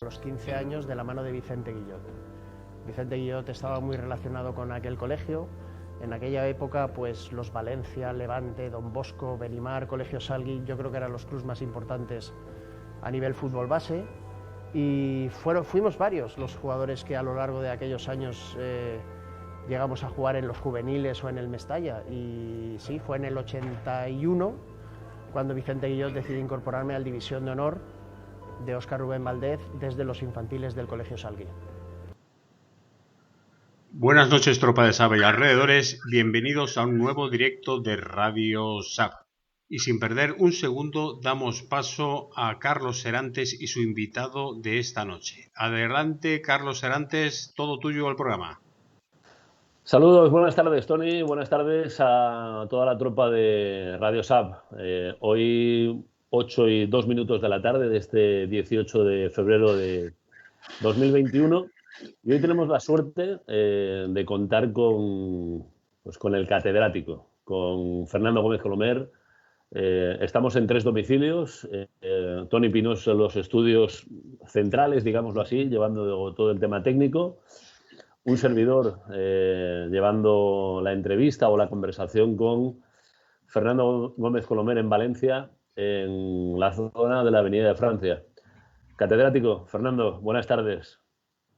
A los 15 años de la mano de Vicente Guillot. Vicente Guillot estaba muy relacionado con aquel colegio. En aquella época, pues los Valencia, Levante, Don Bosco, Benimar, Colegio Salgui, yo creo que eran los clubes más importantes a nivel fútbol base. Y fuimos varios los jugadores que a lo largo de aquellos años llegamos a jugar en los juveniles o en el Mestalla. Y sí, fue en el 81 cuando Vicente Guillot decide incorporarme al División de Honor de Óscar Rubén Valdez desde los infantiles del Colegio Salgui. Buenas noches, tropa de SAB y alrededores. Bienvenidos a un nuevo directo de Radio SAB. Y sin perder un segundo, damos paso a Carlos Serantes y su invitado de esta noche. Adelante, Carlos Serantes, todo tuyo el programa. Saludos, buenas tardes, Tony. Buenas tardes a toda la tropa de Radio SAB. Hoy 8:02 de la tarde de este 18 de febrero de 2021. Y hoy tenemos la suerte de contar con el catedrático, con Fernando Gómez Colomer. Estamos en 3 domicilios. Tony Pinoso en los estudios centrales, digámoslo así, llevando todo el tema técnico. Un servidor llevando la entrevista o la conversación con Fernando Gómez Colomer en Valencia, en la zona de la Avenida de Francia. Catedrático, Fernando, buenas tardes.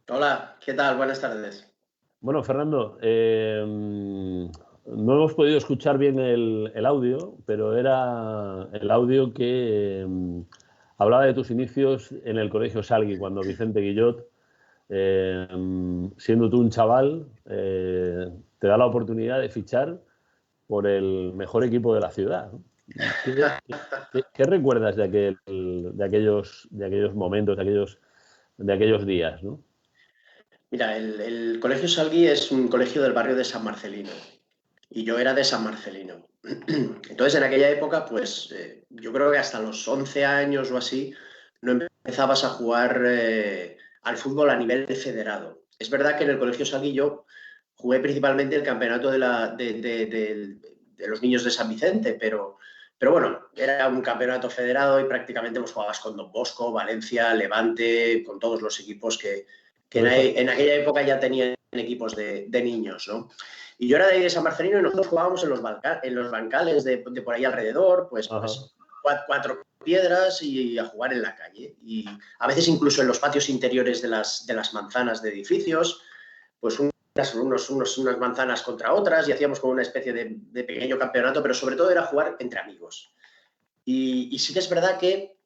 Hola, ¿qué tal? Buenas tardes. Bueno, Fernando, no hemos podido escuchar bien el audio, pero era el audio que hablaba de tus inicios en el Colegio Salgui, cuando Vicente Guillot, siendo tú un chaval, te da la oportunidad de fichar por el mejor equipo de la ciudad, ¿no? ¿Qué recuerdas de aquellos momentos, de aquellos días, ¿no? Mira, el Colegio Salgui es un colegio del barrio de San Marcelino y yo era de San Marcelino. Entonces, en aquella época, pues yo creo que hasta los 11 años o así no empezabas a jugar al fútbol a nivel federado. Es verdad que en el Colegio Salgui yo jugué principalmente el campeonato de los niños de San Vicente, pero bueno, era un campeonato federado y prácticamente pues, jugabas con Don Bosco, Valencia, Levante, con todos los equipos que en aquella época ya tenían equipos de niños, ¿no? Y yo era de ahí de San Marcelino y nosotros jugábamos en los bancales de por ahí alrededor, pues 4 piedras y a jugar en la calle. Y a veces incluso en los patios interiores de las manzanas de edificios, pues unas manzanas contra otras y hacíamos como una especie de pequeño campeonato, pero sobre todo era jugar entre amigos. Y sí que es verdad que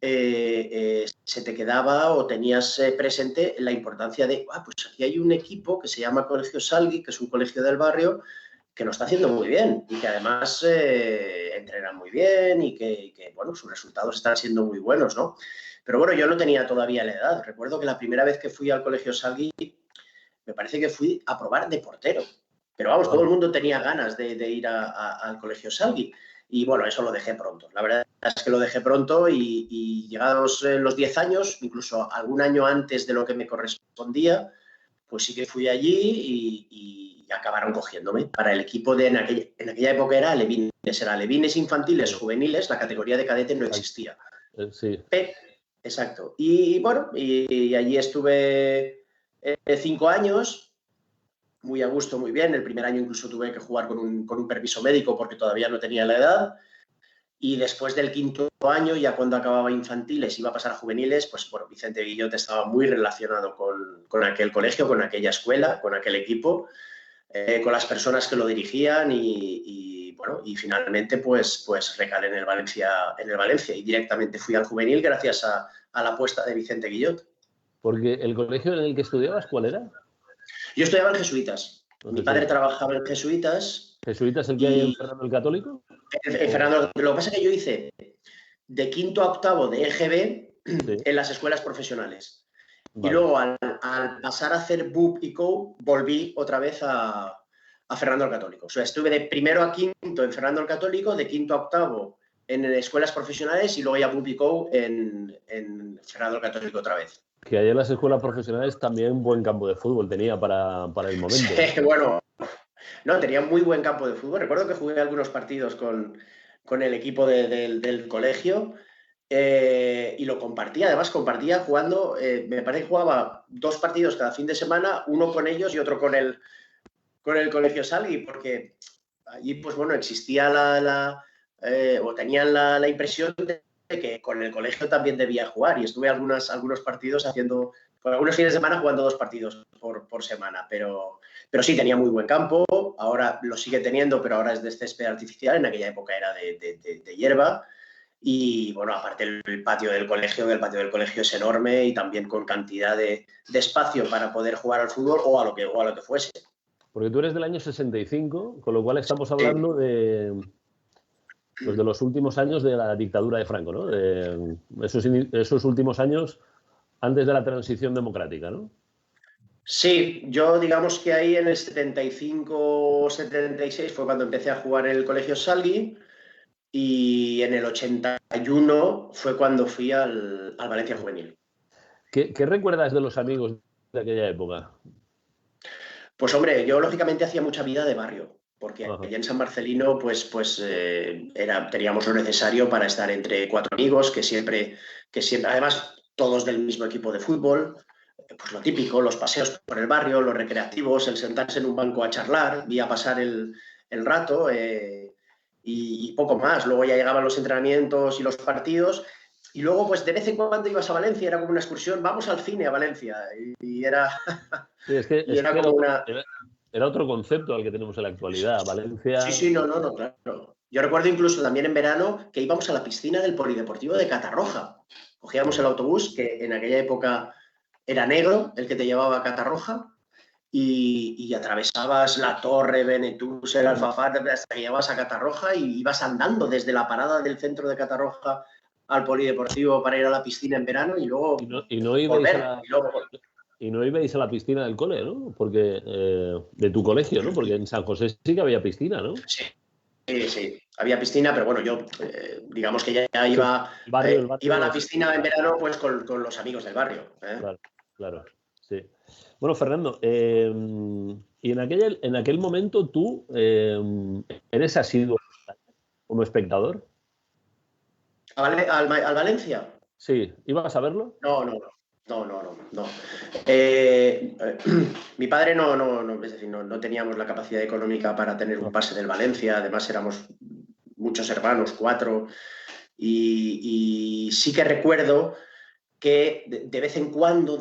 se te quedaba o tenías presente la importancia de, pues aquí hay un equipo que se llama Colegio Salgui, que es un colegio del barrio, que lo está haciendo muy bien y que además entrenan muy bien y que, bueno, sus resultados están siendo muy buenos, ¿no? Pero bueno, yo no tenía todavía la edad. Recuerdo que la primera vez que fui al Colegio Salgui, me parece que fui a probar de portero. Pero vamos, todo el mundo tenía ganas de ir al Colegio Salgui. Y bueno, eso lo dejé pronto. La verdad es que lo dejé pronto y llegados los 10 años, incluso algún año antes de lo que me correspondía, pues sí que fui allí y acabaron cogiéndome para el equipo en aquella época era alevines infantiles, juveniles, la categoría de cadete no existía. Sí. Exacto. Y bueno, y allí estuve 5 años, muy a gusto, muy bien. El primer año incluso tuve que jugar con un permiso médico porque todavía no tenía la edad. Y después del 5.º año, ya cuando acababa infantiles, iba a pasar a juveniles, pues bueno, Vicente Guillot estaba muy relacionado con aquel colegio, con aquella escuela, con aquel equipo, con las personas que lo dirigían y bueno, y finalmente pues recalé en el Valencia y directamente fui al juvenil gracias a la apuesta de Vicente Guillot. Porque el colegio en el que estudiabas, ¿cuál era? Yo estudiaba en Jesuitas. Mi padre trabajaba en Jesuitas. ¿Jesuitas el que hay en Fernando el Católico? En Fernando, lo que pasa es que yo hice de 5.º a 8.º de EGB en las escuelas profesionales. Vale. Y luego al pasar a hacer BUP y CO, volví otra vez a Fernando el Católico. O sea, estuve de 1.º a 5.º en Fernando el Católico, de 5.º a 8.º en escuelas profesionales y luego ya BUP y CO en Fernando el Católico otra vez. Que allá en las escuelas profesionales también un buen campo de fútbol tenía para el momento. Sí, bueno, no, tenía muy buen campo de fútbol. Recuerdo que jugué algunos partidos con el equipo del colegio y lo compartía, además compartía jugando, me parece que jugaba 2 partidos cada fin de semana, uno con ellos y otro con el Colegio Salgui, porque allí, pues bueno, existía o tenían la impresión de que con el colegio también debía jugar, y estuve algunos partidos haciendo, por algunos fines de semana jugando 2 partidos por semana, pero sí tenía muy buen campo, ahora lo sigue teniendo, pero ahora es de césped artificial, en aquella época era de hierba. Y bueno, aparte el patio del colegio es enorme y también con cantidad de espacio para poder jugar al fútbol o a lo que fuese. Porque tú eres del año 65, con lo cual estamos Sí. hablando de los últimos años de la dictadura de Franco, ¿no? De esos últimos años antes de la transición democrática, ¿no? Sí, yo digamos que ahí en el 75 o 76 fue cuando empecé a jugar en el Colegio Salgui, y en el 81 fue cuando fui al Valencia Juvenil. ¿Qué recuerdas de los amigos de aquella época? Pues hombre, yo lógicamente hacía mucha vida de barrio, porque Ajá. allá en San Marcelino teníamos lo necesario para estar entre 4 amigos, que siempre, además todos del mismo equipo de fútbol, pues lo típico, los paseos por el barrio, los recreativos, el sentarse en un banco a charlar y a pasar el rato, y poco más. Luego ya llegaban los entrenamientos y los partidos, y luego pues de vez en cuando ibas a Valencia, era como una excursión, vamos al cine a Valencia, y era... Sí, era como una... Era otro concepto al que tenemos en la actualidad. Valencia... Sí, no, claro. Yo recuerdo incluso también en verano que íbamos a la piscina del Polideportivo de Catarroja. Cogíamos el autobús, que en aquella época era negro, el que te llevaba a Catarroja, y atravesabas la Torre, Benetús, el Alfafar, hasta que llegabas a Catarroja, y ibas andando desde la parada del centro de Catarroja al Polideportivo para ir a la piscina en verano y luego Y no ibais a la piscina del cole, ¿no? Porque de tu colegio, ¿no? Porque en San José sí que había piscina, ¿no? Sí, había piscina, pero bueno, yo digamos que ya iba, iba a la piscina en verano pues con los amigos del barrio. Claro, sí. Bueno, Fernando, y en aquel momento tú eres asiduo como espectador. ¿Al Valencia? Sí, ¿ibas a verlo? No. Mi padre es decir, no teníamos la capacidad económica para tener un pase del Valencia, además éramos muchos hermanos, 4, y sí que recuerdo que de vez en cuando,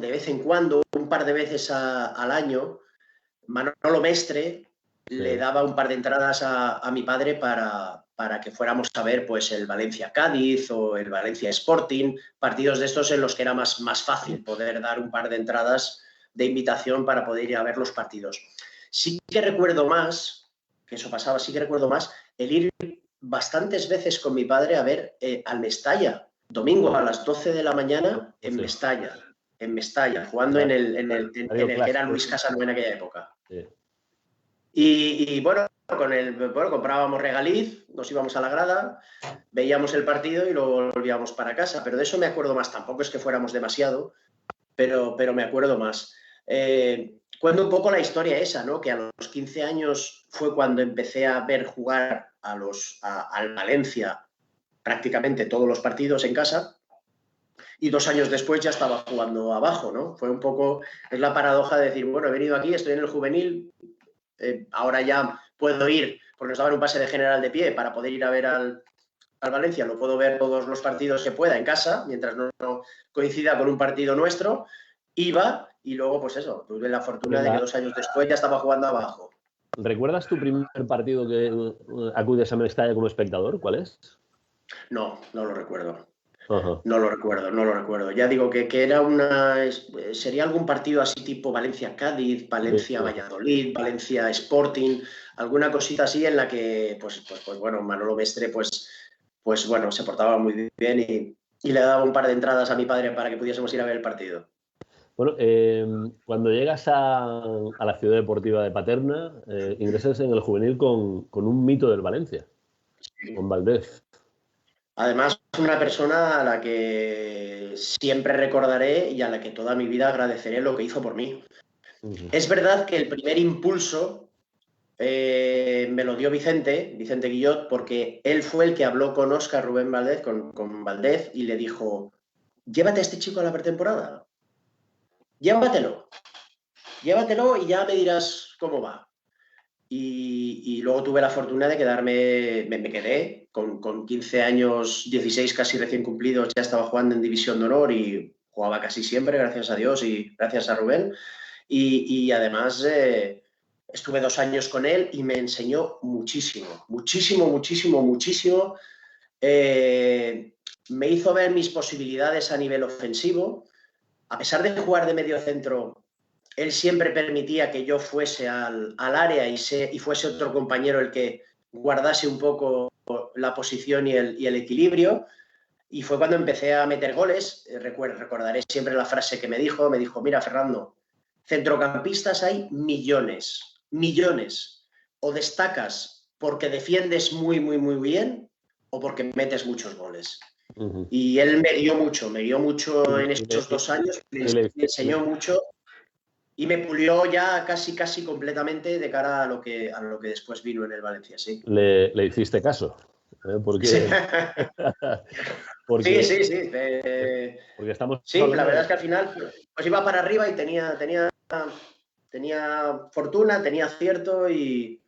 un par de veces al año, Manolo Mestre le daba un par de entradas a mi padre para que fuéramos a ver pues el Valencia-Cádiz o el Valencia-Sporting, partidos de estos en los que era más fácil poder dar un par de entradas de invitación para poder ir a ver los partidos. Sí que recuerdo más, que eso pasaba, el ir bastantes veces con mi padre a ver al Mestalla, domingo a las 12 de la mañana en Mestalla, jugando en el que era Luis Casano en aquella época. Sí. Y bueno, comprábamos regaliz, nos íbamos a la grada, veíamos el partido y luego volvíamos para casa, pero de eso me acuerdo más. Tampoco es que fuéramos demasiado, pero me acuerdo más. Cuento un poco la historia esa, ¿no? Que a los 15 años fue cuando empecé a ver jugar al Valencia prácticamente todos los partidos en casa, y 2 años después ya estaba jugando abajo, ¿no? Fue un poco, es la paradoja de decir, bueno, he venido aquí, estoy en el juvenil, ahora ya puedo ir, porque nos daban un pase de general de pie para poder ir a ver al Valencia, lo puedo ver todos los partidos que pueda en casa, mientras no coincida con un partido nuestro, iba, y luego pues eso, tuve la fortuna de que 2 años después ya estaba jugando abajo. ¿Recuerdas tu primer partido que acudes a Mestalla como espectador? ¿Cuál es? No lo recuerdo. No lo recuerdo. Ya digo que era sería algún partido así tipo Valencia-Cádiz, Valencia-Valladolid, Valencia-Sporting, alguna cosita así en la que, pues bueno, Manolo Mestre, pues bueno, se portaba muy bien y le daba un par de entradas a mi padre para que pudiésemos ir a ver el partido. Bueno, cuando llegas a la ciudad deportiva de Paterna, ingresas en el juvenil con un mito del Valencia, sí, con Valdés. Además, una persona a la que siempre recordaré y a la que toda mi vida agradeceré lo que hizo por mí. Es verdad que el primer impulso me lo dio Vicente Guillot, porque él fue el que habló con Óscar Rubén Valdez, con Valdez, y le dijo, llévate a este chico a la pretemporada, llévatelo y ya me dirás cómo va. Y luego tuve la fortuna de quedarme, me quedé con 15 años, 16 casi recién cumplidos, ya estaba jugando en División de Honor y jugaba casi siempre, gracias a Dios y gracias a Rubén. Y además estuve 2 años con él y me enseñó muchísimo. Me hizo ver mis posibilidades a nivel ofensivo. A pesar de jugar de medio centro, él siempre permitía que yo fuese al área y fuese otro compañero el que guardase un poco la posición y el equilibrio. Y fue cuando empecé a meter goles. Recordaré siempre la frase que me dijo, mira, Fernando, centrocampistas hay millones. O destacas porque defiendes muy bien o porque metes muchos goles. Y él me guió mucho en estos 2 años, me enseñó mucho y me pulió ya casi completamente de cara a lo que después vino en el Valencia, sí. Le hiciste caso, porque... Sí. porque sí. Porque estamos... Sí, la verdad es que al final pues iba para arriba y tenía fortuna, tenía acierto y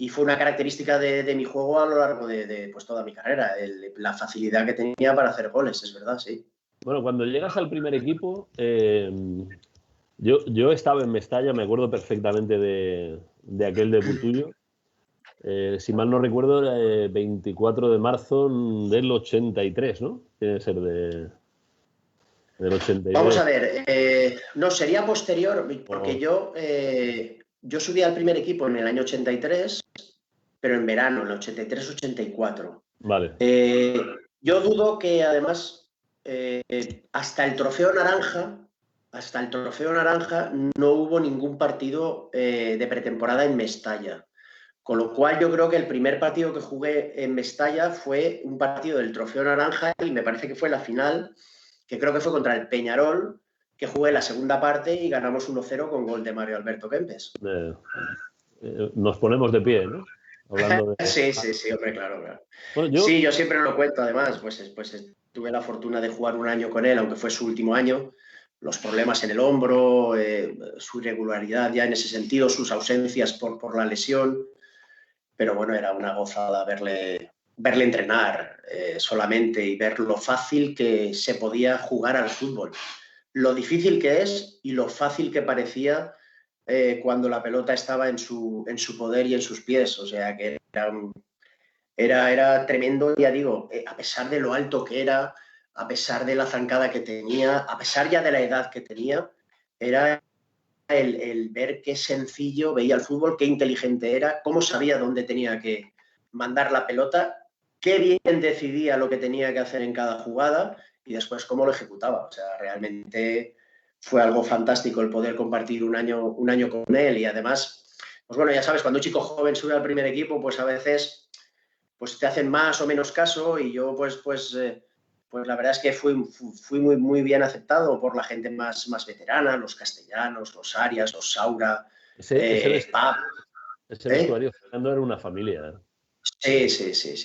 fue una característica de mi juego a lo largo de pues toda mi carrera, la facilidad que tenía para hacer goles, es verdad, sí. Bueno, cuando llegas al primer equipo, yo estaba en Mestalla, me acuerdo perfectamente de aquel debut tuyo. Si mal no recuerdo, era 24 de marzo del 83, ¿no? Tiene que ser del 83. Vamos a ver, no, sería posterior, porque yo subí al primer equipo en el año 83, pero en verano, en el 83-84. Vale. Yo dudo que además hasta el trofeo naranja no hubo ningún partido de pretemporada en Mestalla. Con lo cual yo creo que el primer partido que jugué en Mestalla fue un partido del trofeo naranja y me parece que fue la final, que creo que fue contra el Peñarol, que jugué la segunda parte y ganamos 1-0 con gol de Mario Alberto Kempes. Nos ponemos de pie, ¿no? Hablando de... Sí, hombre, claro. Bueno, sí, yo siempre lo cuento, además, pues tuve la fortuna de jugar 1 año con él, aunque fue su último año. Los problemas en el hombro, su irregularidad ya en ese sentido, sus ausencias por la lesión. Pero bueno, era una gozada verle entrenar solamente y ver lo fácil que se podía jugar al fútbol. Lo difícil que es y lo fácil que parecía cuando la pelota estaba en su poder y en sus pies. O sea que era tremendo, ya digo, a pesar de lo alto que era, a pesar de la zancada que tenía, a pesar ya de la edad que tenía, era el ver qué sencillo veía el fútbol, qué inteligente era, cómo sabía dónde tenía que mandar la pelota, qué bien decidía lo que tenía que hacer en cada jugada y después cómo lo ejecutaba. O sea, realmente fue algo fantástico el poder compartir un año con él y además, pues bueno, ya sabes, cuando un chico joven sube al primer equipo, pues a veces pues te hacen más o menos caso y yo pues la verdad es que fui muy bien aceptado por la gente más veterana, los Castellanos, los Arias, los Saura, ese vestuario, Fernando, era una familia. Sí.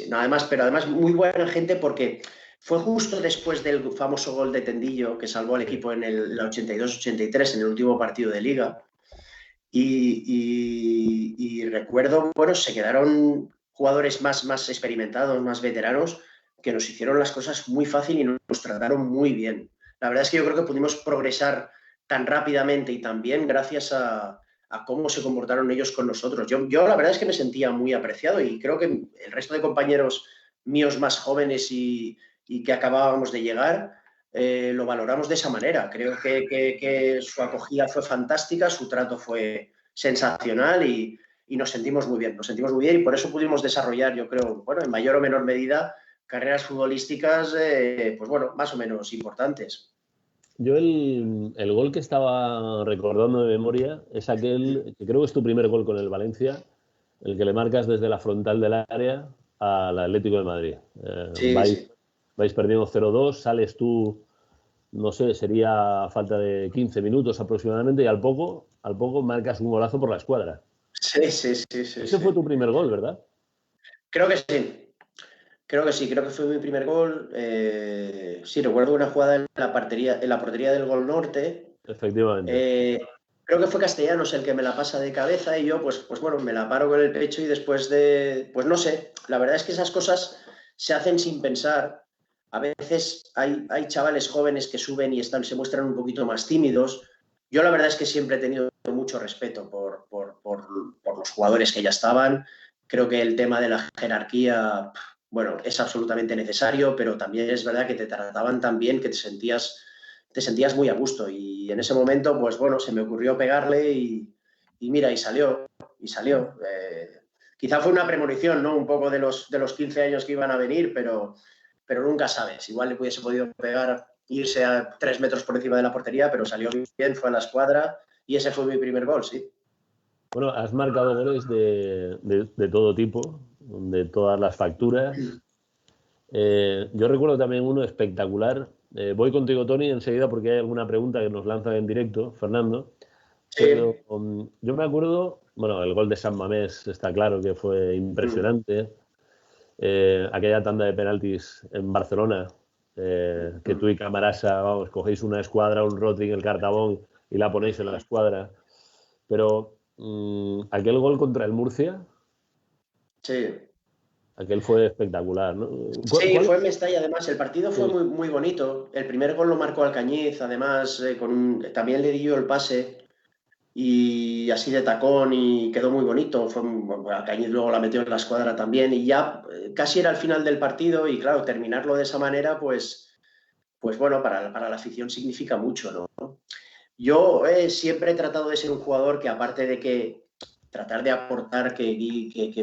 No, pero además muy buena gente porque fue justo después del famoso gol de Tendillo que salvó al equipo en el 82-83, en el último partido de Liga. Y recuerdo, bueno, se quedaron jugadores más experimentados, más veteranos, que nos hicieron las cosas muy fácil y nos trataron muy bien. La verdad es que yo creo que pudimos progresar tan rápidamente y tan bien gracias a cómo se comportaron ellos con nosotros. Yo la verdad es que me sentía muy apreciado y creo que el resto de compañeros míos más jóvenes y que acabábamos de llegar, lo valoramos de esa manera. Creo que su acogida fue fantástica, su trato fue sensacional y nos sentimos muy bien y por eso pudimos desarrollar, yo creo, bueno, en mayor o menor medida, carreras futbolísticas, pues bueno, más o menos importantes. Yo el gol que estaba recordando de memoria es aquel, que creo que es tu primer gol con el Valencia, el que le marcas desde la frontal del área al Atlético de Madrid. Vais perdiendo 0-2, sales tú, no sé, sería falta de 15 minutos aproximadamente y al poco marcas un golazo por la escuadra. Sí. Ese fue tu primer gol, ¿verdad? Creo que sí. Creo que fue mi primer gol. Sí, recuerdo una jugada en la portería del Gol Norte. Efectivamente. Creo que fue Castellanos el que me la pasa de cabeza y yo, pues bueno, me la paro con el pecho y después de, pues no sé, la verdad es que esas cosas se hacen sin pensar. A veces hay chavales jóvenes que suben y se muestran un poquito más tímidos. Yo la verdad es que siempre he tenido mucho respeto por los jugadores que ya estaban. Creo que el tema de la jerarquía, bueno, es absolutamente necesario, pero también es verdad que te trataban tan bien que te sentías muy a gusto. Y en ese momento, pues bueno, se me ocurrió pegarle y mira, y salió. Quizá fue una premonición, ¿no? Un poco de los 15 años que iban a venir, pero nunca sabes. Igual le hubiese podido pegar, irse a 3 metros por encima de la portería, pero salió bien, fue a la escuadra y ese fue mi primer gol, sí. Bueno, has marcado goles de todo tipo, de todas las facturas. Yo recuerdo también uno espectacular. Voy contigo, Tony, enseguida porque hay alguna pregunta que nos lanza en directo, Fernando. Sí. Pero yo me acuerdo, bueno, el gol de San Mamés está claro que fue impresionante. Aquella tanda de penaltis en Barcelona, que tú y Camarasa, vamos, cogéis una escuadra, un Rotring, el Cartabón y la ponéis en la escuadra. Pero aquel gol contra el Murcia, Sí. aquel fue espectacular, ¿no? Sí, fue en Mestalla, además, el partido fue Sí. muy, muy bonito. El primer gol lo marcó Alcañiz, además, también le di yo el pase y así de tacón y quedó muy bonito. Alcañiz luego la metió en la escuadra también y ya casi era el final del partido y claro, terminarlo de esa manera, pues bueno, para la afición significa mucho, ¿no? Yo siempre he tratado de ser un jugador que aparte de que tratar de aportar que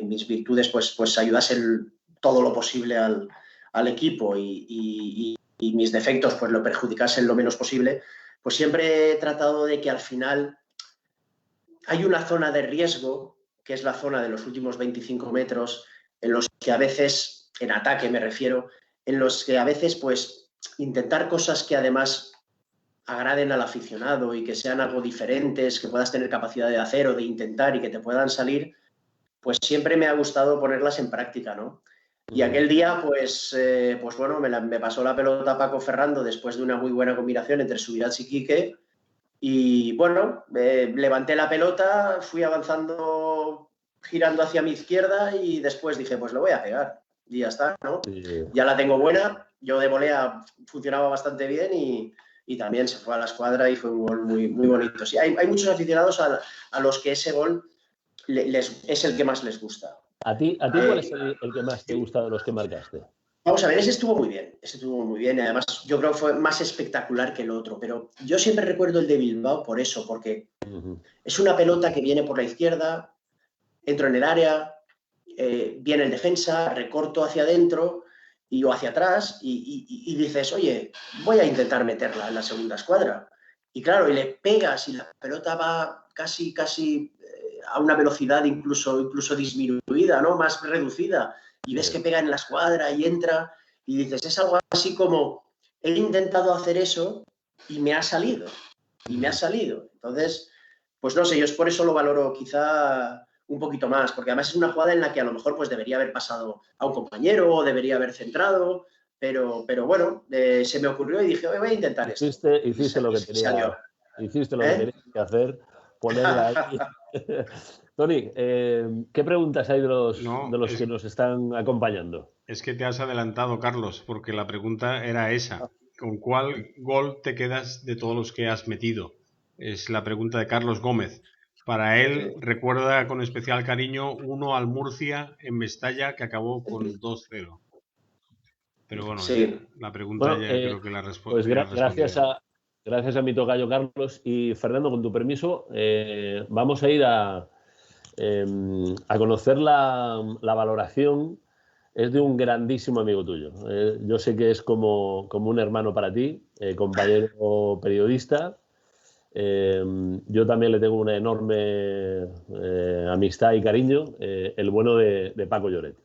mis virtudes pues ayudasen todo lo posible al equipo y mis defectos pues lo perjudicasen lo menos posible, pues siempre he tratado de que al final hay una zona de riesgo, que es la zona de los últimos 25 metros, en los que a veces, en ataque me refiero, en los que a veces pues intentar cosas que además agraden al aficionado y que sean algo diferentes, que puedas tener capacidad de hacer o de intentar y que te puedan salir, pues siempre me ha gustado ponerlas en práctica, ¿no? Y aquel día, pues bueno, me pasó la pelota Paco Ferrando después de una muy buena combinación entre Subirats y Quique. Y bueno, levanté la pelota, fui avanzando, girando hacia mi izquierda y después dije, pues lo voy a pegar. Y ya está, ¿no? Sí. Ya la tengo buena, yo de volea funcionaba bastante bien y también se fue a la escuadra y fue un gol muy, muy bonito. Sí, hay muchos aficionados a los que ese gol es el que más les gusta. ¿A ti cuál es el que más te gusta de los que marcaste? Vamos a ver, ese estuvo muy bien, además yo creo que fue más espectacular que el otro, pero yo siempre recuerdo el de Bilbao por eso, porque es una pelota que viene por la izquierda, entro en el área, viene el defensa, recorto hacia adentro o hacia atrás y dices, oye, voy a intentar meterla en la segunda escuadra. Y claro, y le pegas y la pelota va casi a una velocidad incluso disminuida, ¿no? Más reducida. Y ves que pega en la escuadra y entra y dices, es algo así como, he intentado hacer eso y me ha salido. Y me ha salido. Entonces, pues no sé, yo por eso lo valoro quizá un poquito más, porque además es una jugada en la que a lo mejor pues debería haber pasado a un compañero o debería haber centrado, pero bueno, se me ocurrió y dije, voy a intentar esto. Hiciste lo que tenías que hacer, ponerla ahí. Tony, ¿qué preguntas hay de los que nos están acompañando? Es que te has adelantado, Carlos, porque la pregunta era esa. ¿Con cuál gol te quedas de todos los que has metido? Es la pregunta de Carlos Gómez. Para él, recuerda con especial cariño uno al Murcia en Mestalla que acabó con 2-0. Pero bueno, la pregunta ya creo que la pues gracias a mi tocayo Carlos y Fernando, con tu permiso, vamos a ir a conocer la valoración. Es de un grandísimo amigo tuyo. Yo sé que es como un hermano para ti, compañero periodista. Yo también le tengo una enorme amistad y cariño, el bueno de Paco Lloret.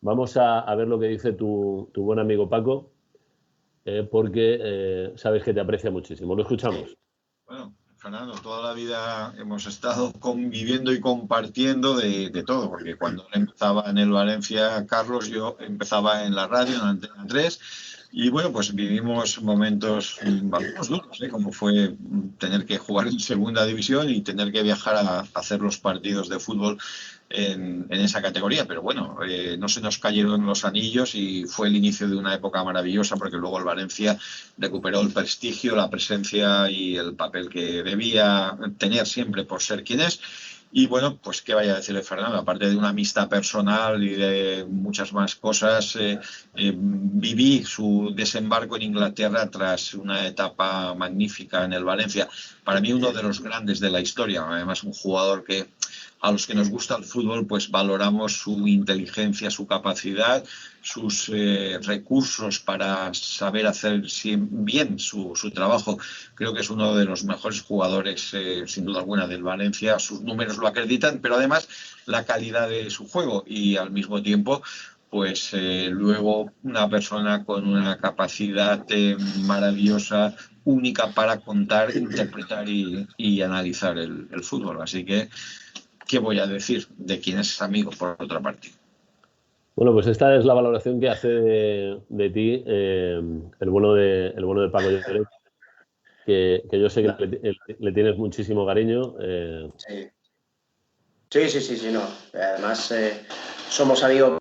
Vamos a ver lo que dice tu buen amigo Paco, porque sabes que te aprecia muchísimo. Lo escuchamos. Bueno, Fernando, toda la vida hemos estado conviviendo y compartiendo de todo, porque cuando él empezaba en el Valencia, Carlos, yo empezaba en la radio, en Antena 3, y bueno, pues vivimos momentos algunos duros, como fue tener que jugar en segunda división y tener que viajar a hacer los partidos de fútbol en esa categoría, pero bueno, no se nos cayeron los anillos y fue el inicio de una época maravillosa, porque luego el Valencia recuperó el prestigio, la presencia y el papel que debía tener siempre por ser quien es. Y bueno, pues qué vaya a decirle Fernando, aparte de una amistad personal y de muchas más cosas, viví su desembarco en Inglaterra tras una etapa magnífica en el Valencia. Para mí uno de los grandes de la historia, además un jugador que a los que nos gusta el fútbol pues valoramos su inteligencia, su capacidad, sus recursos para saber hacer bien su trabajo. Creo que es uno de los mejores jugadores, sin duda alguna, del Valencia. Sus números lo acreditan, pero además la calidad de su juego y al mismo tiempo pues luego una persona con una capacidad maravillosa, única para contar, interpretar y analizar el fútbol. Así que, ¿qué voy a decir de quien es amigo, por otra parte? Bueno, pues esta es la valoración que hace de ti el bueno de Paco Lloret, que yo sé que le tienes muchísimo cariño. Sí, no. Además, somos amigos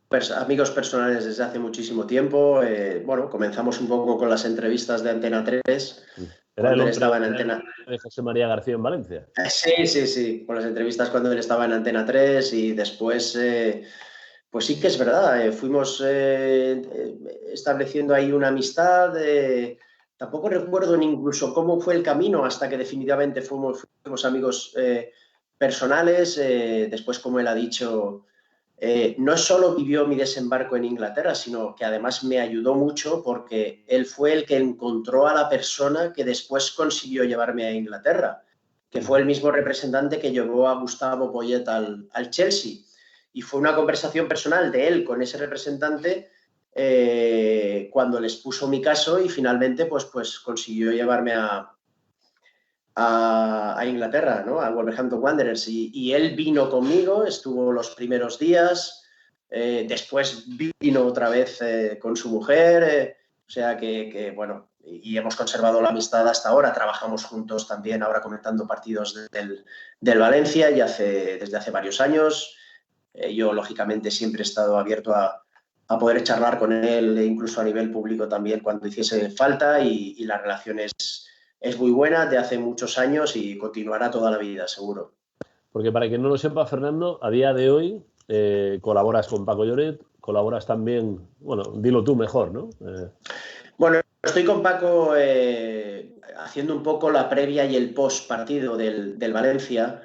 personales desde hace muchísimo tiempo. Bueno, comenzamos un poco con las entrevistas de Antena 3. Cuando él estaba en Antena de José María García en Valencia. Sí, con las entrevistas cuando él estaba en Antena 3 y después, pues sí que es verdad, fuimos estableciendo ahí una amistad. Tampoco recuerdo ni incluso cómo fue el camino hasta que definitivamente fuimos amigos personales. Después, como él ha dicho, no solo vivió mi desembarco en Inglaterra, sino que además me ayudó mucho porque él fue el que encontró a la persona que después consiguió llevarme a Inglaterra, que fue el mismo representante que llevó a Gustavo Poyet al Chelsea. Y fue una conversación personal de él con ese representante cuando les puso mi caso y finalmente pues consiguió llevarme a Inglaterra, ¿no? A Wolverhampton Wanderers, y él vino conmigo, estuvo los primeros días, después vino otra vez con su mujer, o sea que bueno, y hemos conservado la amistad hasta ahora. Trabajamos juntos también ahora comentando partidos del Valencia y desde hace varios años. Yo lógicamente siempre he estado abierto a poder charlar con él, incluso a nivel público también cuando hiciese falta, y la relación es muy buena, de hace muchos años y continuará toda la vida, seguro. Porque para quien no lo sepa, Fernando, a día de hoy colaboras con Paco Lloret, colaboras también, bueno, dilo tú mejor, ¿no? Bueno, estoy con Paco haciendo un poco la previa y el post partido del Valencia,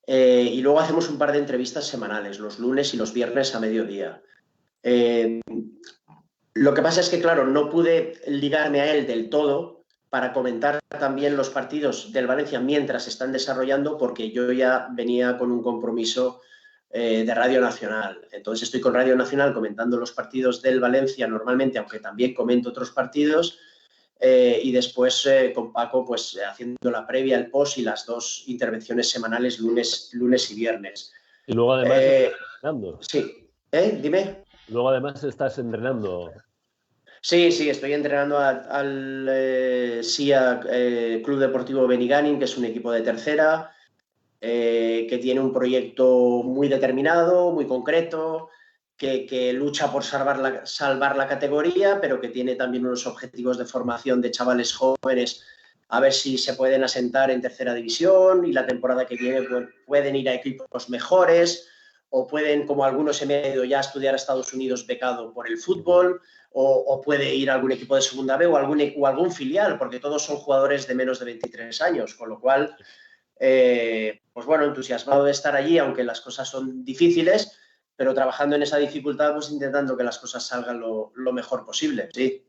y luego hacemos un par de entrevistas semanales, los lunes y los viernes a mediodía. Lo que pasa es que, claro, no pude ligarme a él del todo para comentar también los partidos del Valencia mientras se están desarrollando, porque yo ya venía con un compromiso de Radio Nacional. Entonces estoy con Radio Nacional comentando los partidos del Valencia normalmente, aunque también comento otros partidos, y después con Paco pues haciendo la previa, el post y las dos intervenciones semanales lunes y viernes. Y luego además estás entrenando. Sí, dime. Luego además estás entrenando. Sí, estoy entrenando al SIA Club Deportivo Benigànim, que es un equipo de tercera, que tiene un proyecto muy determinado, muy concreto, que lucha por salvar la categoría, pero que tiene también unos objetivos de formación de chavales jóvenes, a ver si se pueden asentar en tercera división, y la temporada que viene pueden ir a equipos mejores, o pueden, como algunos, he ido ya a estudiar a Estados Unidos becado por el fútbol, o puede ir a algún equipo de segunda B o algún filial, porque todos son jugadores de menos de 23 años, con lo cual, pues bueno, entusiasmado de estar allí, aunque las cosas son difíciles, pero trabajando en esa dificultad, pues intentando que las cosas salgan lo mejor posible, sí.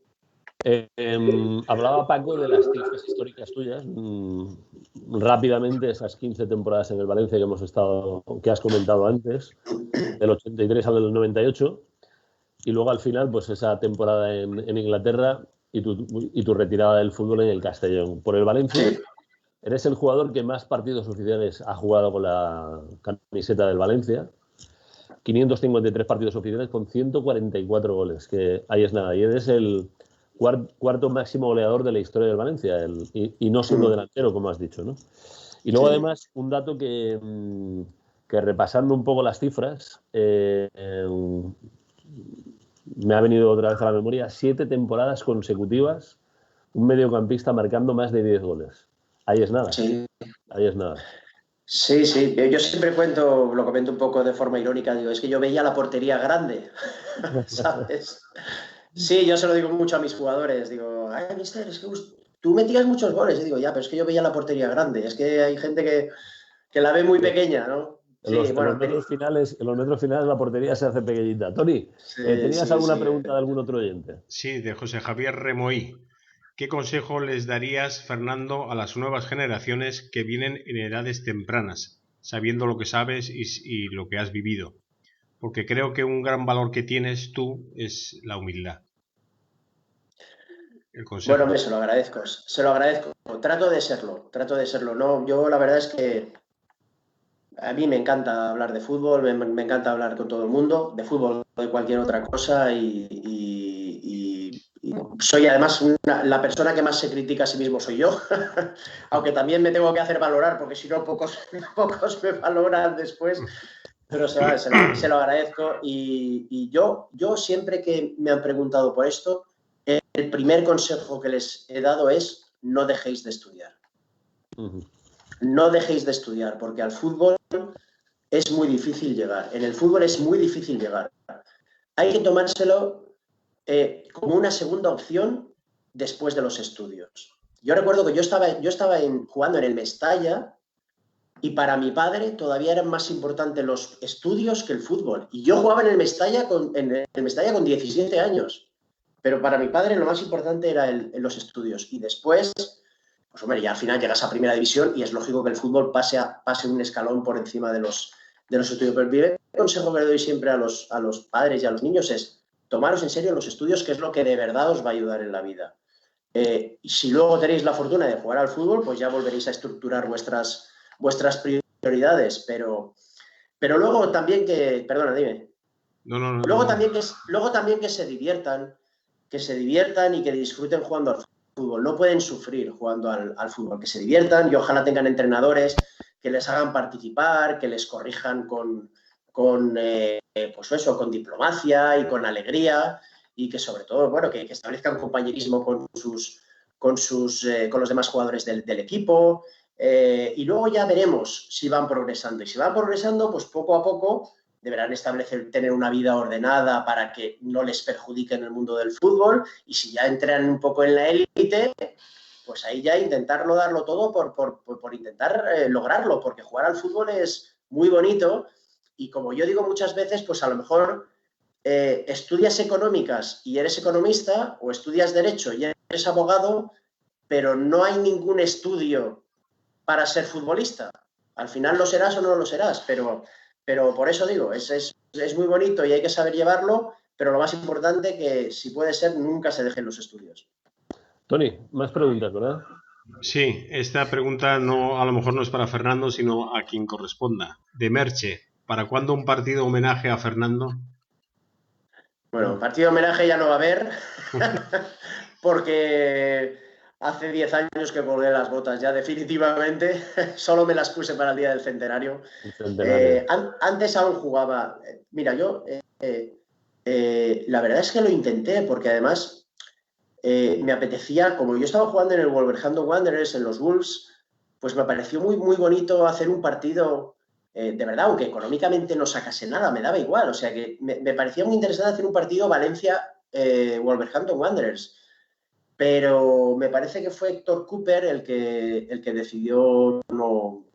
Hablaba Paco de las cifras históricas tuyas, rápidamente, esas 15 temporadas en el Valencia que has comentado antes, del 83 al 98, y luego al final pues esa temporada en Inglaterra y tu retirada del fútbol en el Castellón. Por el Valencia, Eres el jugador que más partidos oficiales ha jugado con la camiseta del Valencia. 553 partidos oficiales con 144 goles, que ahí es nada. Y eres el cuarto máximo goleador de la historia del Valencia, y no siendo delantero, como has dicho, ¿no? Y luego, sí, además, un dato que repasando un poco las cifras, me ha venido otra vez a la memoria: 7 temporadas consecutivas, un mediocampista marcando más de 10 goles. Ahí es nada. Sí. Ahí es nada. Sí, sí. Yo siempre lo comento un poco de forma irónica, digo, es que yo veía la portería grande, ¿sabes? Sí, yo se lo digo mucho a mis jugadores, digo, ay, mister, es que tú metías muchos goles, y digo, ya, pero es que yo veía la portería grande, es que hay gente que la ve muy pequeña, ¿no? En los metros finales la portería se hace pequeñita. Tony, sí, ¿tenías alguna pregunta de algún otro oyente? Sí, de José Javier Remoí. ¿Qué consejo les darías, Fernando, a las nuevas generaciones que vienen en edades tempranas, sabiendo lo que sabes y lo que has vivido? Porque creo que un gran valor que tienes tú es la humildad. El consejo. Bueno, hombre, se lo agradezco. Trato de serlo. No, yo la verdad es que a mí me encanta hablar de fútbol, me encanta hablar con todo el mundo, de fútbol o de cualquier otra cosa, y soy además la persona que más se critica a sí mismo soy yo, aunque también me tengo que hacer valorar, porque si no pocos me valoran después, pero se lo agradezco. Y yo siempre que me han preguntado por esto, el primer consejo que les he dado es: no dejéis de estudiar. No dejéis de estudiar, porque al fútbol es muy difícil llegar. En el fútbol es muy difícil llegar. Hay que tomárselo como una segunda opción después de los estudios. Yo recuerdo que yo estaba jugando en el Mestalla, y para mi padre todavía eran más importantes los estudios que el fútbol. Y yo jugaba en el Mestalla con 17 años. Pero para mi padre lo más importante era los estudios. Y después, pues hombre, ya al final llegas a primera división y es lógico que el fútbol pase un escalón por encima de los estudios. Pero el consejo que le doy siempre a los padres y a los niños es: tomaros en serio los estudios, que es lo que de verdad os va a ayudar en la vida. Y si luego tenéis la fortuna de jugar al fútbol, pues ya volveréis a estructurar vuestras prioridades. Pero luego también perdona, dime. No. Luego también que se diviertan y que disfruten jugando al fútbol. No pueden sufrir jugando al fútbol. Que se diviertan, y ojalá tengan entrenadores que les hagan participar, que les corrijan con diplomacia y con alegría, y que sobre todo, bueno, que establezcan compañerismo con los demás jugadores del equipo. Y luego ya veremos si van progresando. Y si van progresando, pues poco a poco deberán tener una vida ordenada para que no les perjudique en el mundo del fútbol. Y si ya entran un poco en la élite, pues ahí ya intentarlo darlo todo por intentar lograrlo, porque jugar al fútbol es muy bonito. Y como yo digo muchas veces, pues a lo mejor estudias económicas y eres economista, o estudias derecho y eres abogado, pero no hay ningún estudio para ser futbolista. Al final lo serás o no lo serás, pero por eso digo, es muy bonito y hay que saber llevarlo, pero lo más importante, que si puede ser, nunca se dejen los estudios. Tony, más preguntas, ¿verdad? Sí, esta pregunta a lo mejor no es para Fernando, sino a quien corresponda. De Merche, ¿para cuándo un partido homenaje a Fernando? Bueno, partido homenaje ya no va a haber, porque hace 10 años que colgué las botas ya definitivamente. Solo me las puse para el día del centenario. Antes aún jugaba. Mira, yo la verdad es que lo intenté, porque además me apetecía, como yo estaba jugando en el Wolverhampton Wanderers, en los Wolves, pues me pareció muy, muy bonito hacer un partido, de verdad, aunque económicamente no sacase nada, me daba igual. O sea que me parecía muy interesante hacer un partido Valencia-Wolverhampton Wanderers. Pero me parece que fue Héctor Cooper el que decidió no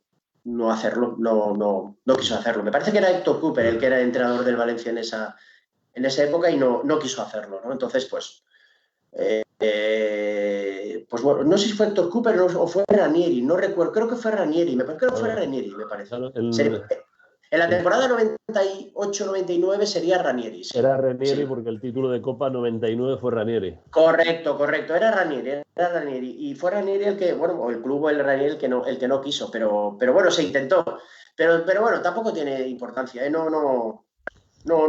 hacerlo, no quiso hacerlo. Me parece que era Héctor Cooper el que era entrenador del Valencia en esa época, y no quiso hacerlo, ¿no? Entonces, pues bueno, no sé si fue Héctor Cooper o fue Ranieri, no recuerdo, creo que fue Ranieri, me parece. En la temporada 98-99 sería Ranieri. Sí. Era Ranieri, Sí. porque el título de Copa 99 fue Ranieri. Correcto, era Ranieri. Y fue Ranieri el que, bueno, o el club o el Ranieri el que no quiso, pero bueno, se intentó. Pero bueno, tampoco tiene importancia, ¿eh? No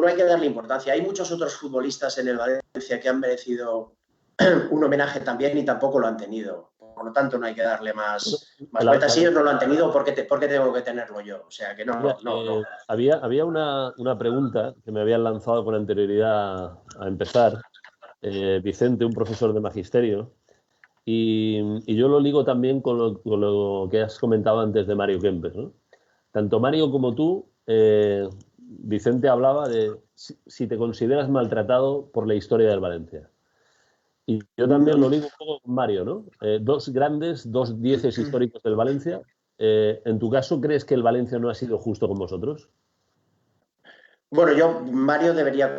hay que darle importancia. Hay muchos otros futbolistas en el Valencia que han merecido un homenaje también y tampoco lo han tenido. Por lo tanto, no hay que darle más vueltas. Si ellos no lo han tenido, ¿por qué tengo que tenerlo yo? O sea, que no. Había una pregunta que me habían lanzado con anterioridad a empezar, Vicente, un profesor de magisterio, y yo lo ligo también con lo que has comentado antes de Mario Kempes, ¿no? Tanto Mario como tú, Vicente hablaba de si te consideras maltratado por la historia del Valencia. Y yo también lo ligo un poco con Mario, ¿no? Dos grandes, dos dieces históricos del Valencia. ¿En tu caso crees que el Valencia no ha sido justo con vosotros? Bueno, Mario debería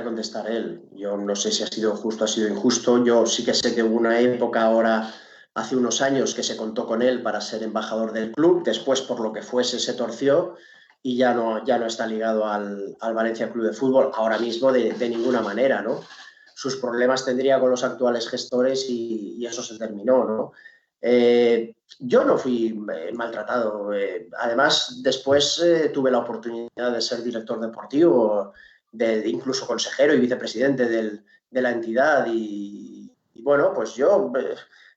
contestar él. Yo no sé si ha sido justo o ha sido injusto. Yo sí que sé que hubo una época ahora, hace unos años, que se contó con él para ser embajador del club. Después, por lo que fuese, se torció y ya no está ligado al Valencia Club de Fútbol ahora mismo de ninguna manera, ¿no? Sus problemas tendría con los actuales gestores y eso se terminó, ¿no? Yo no fui maltratado. Además, después tuve la oportunidad de ser director deportivo, incluso consejero y vicepresidente de la entidad. Y bueno, pues yo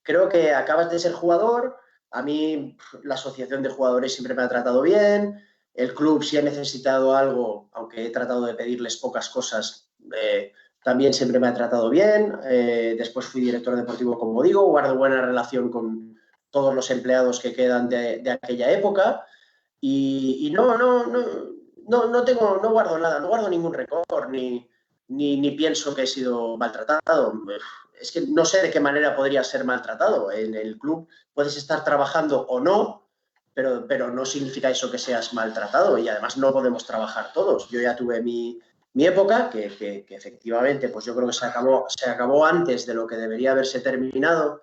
creo que acabas de ser jugador. A mí la asociación de jugadores siempre me ha tratado bien. El club, si ha necesitado algo, aunque he tratado de pedirles pocas cosas, también siempre me ha tratado bien. Después fui director deportivo, como digo, guardo buena relación con todos los empleados que quedan de aquella época y no guardo nada, no guardo ningún récord ni pienso que he sido maltratado. Es que no sé de qué manera podría ser maltratado. En el club puedes estar trabajando o no, pero no significa eso que seas maltratado y además no podemos trabajar todos. Yo ya tuve mi época, que efectivamente pues yo creo que se acabó antes de lo que debería haberse terminado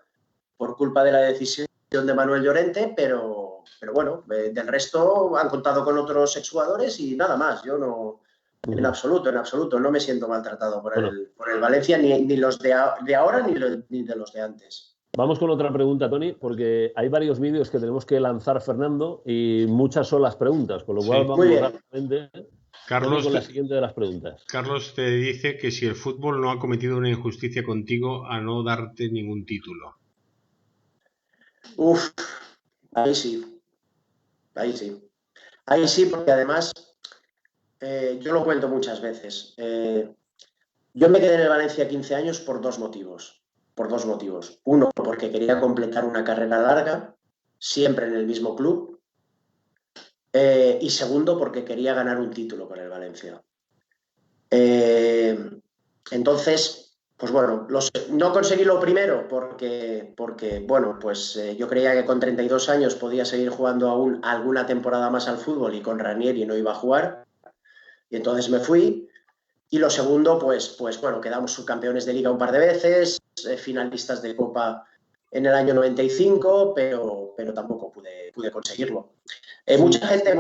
por culpa de la decisión de Manuel Llorente, pero bueno, del resto han contado con otros exjugadores y nada más. Yo no, en absoluto, no me siento maltratado por el Valencia, ni los de ahora ni de los de antes. Vamos con otra pregunta, Toni, porque hay varios vídeos que tenemos que lanzar, Fernando, y muchas son las preguntas, con lo cual vamos rápidamente con la siguiente de las preguntas. Carlos te dice que si el fútbol no ha cometido una injusticia contigo a no darte ningún título. Uf, ahí sí, porque además yo lo cuento muchas veces. Yo me quedé en el Valencia 15 años por dos motivos. Uno, porque quería completar una carrera larga, siempre en el mismo club. Y segundo, porque quería ganar un título con el Valencia. Entonces, pues bueno, no conseguí lo primero porque bueno, pues yo creía que con 32 años podía seguir jugando aún alguna temporada más al fútbol y con Ranieri no iba a jugar. Y entonces me fui. Y lo segundo, pues bueno, quedamos subcampeones de Liga un par de veces, finalistas de Copa en el año 95, pero tampoco pude conseguirlo. Mucha gente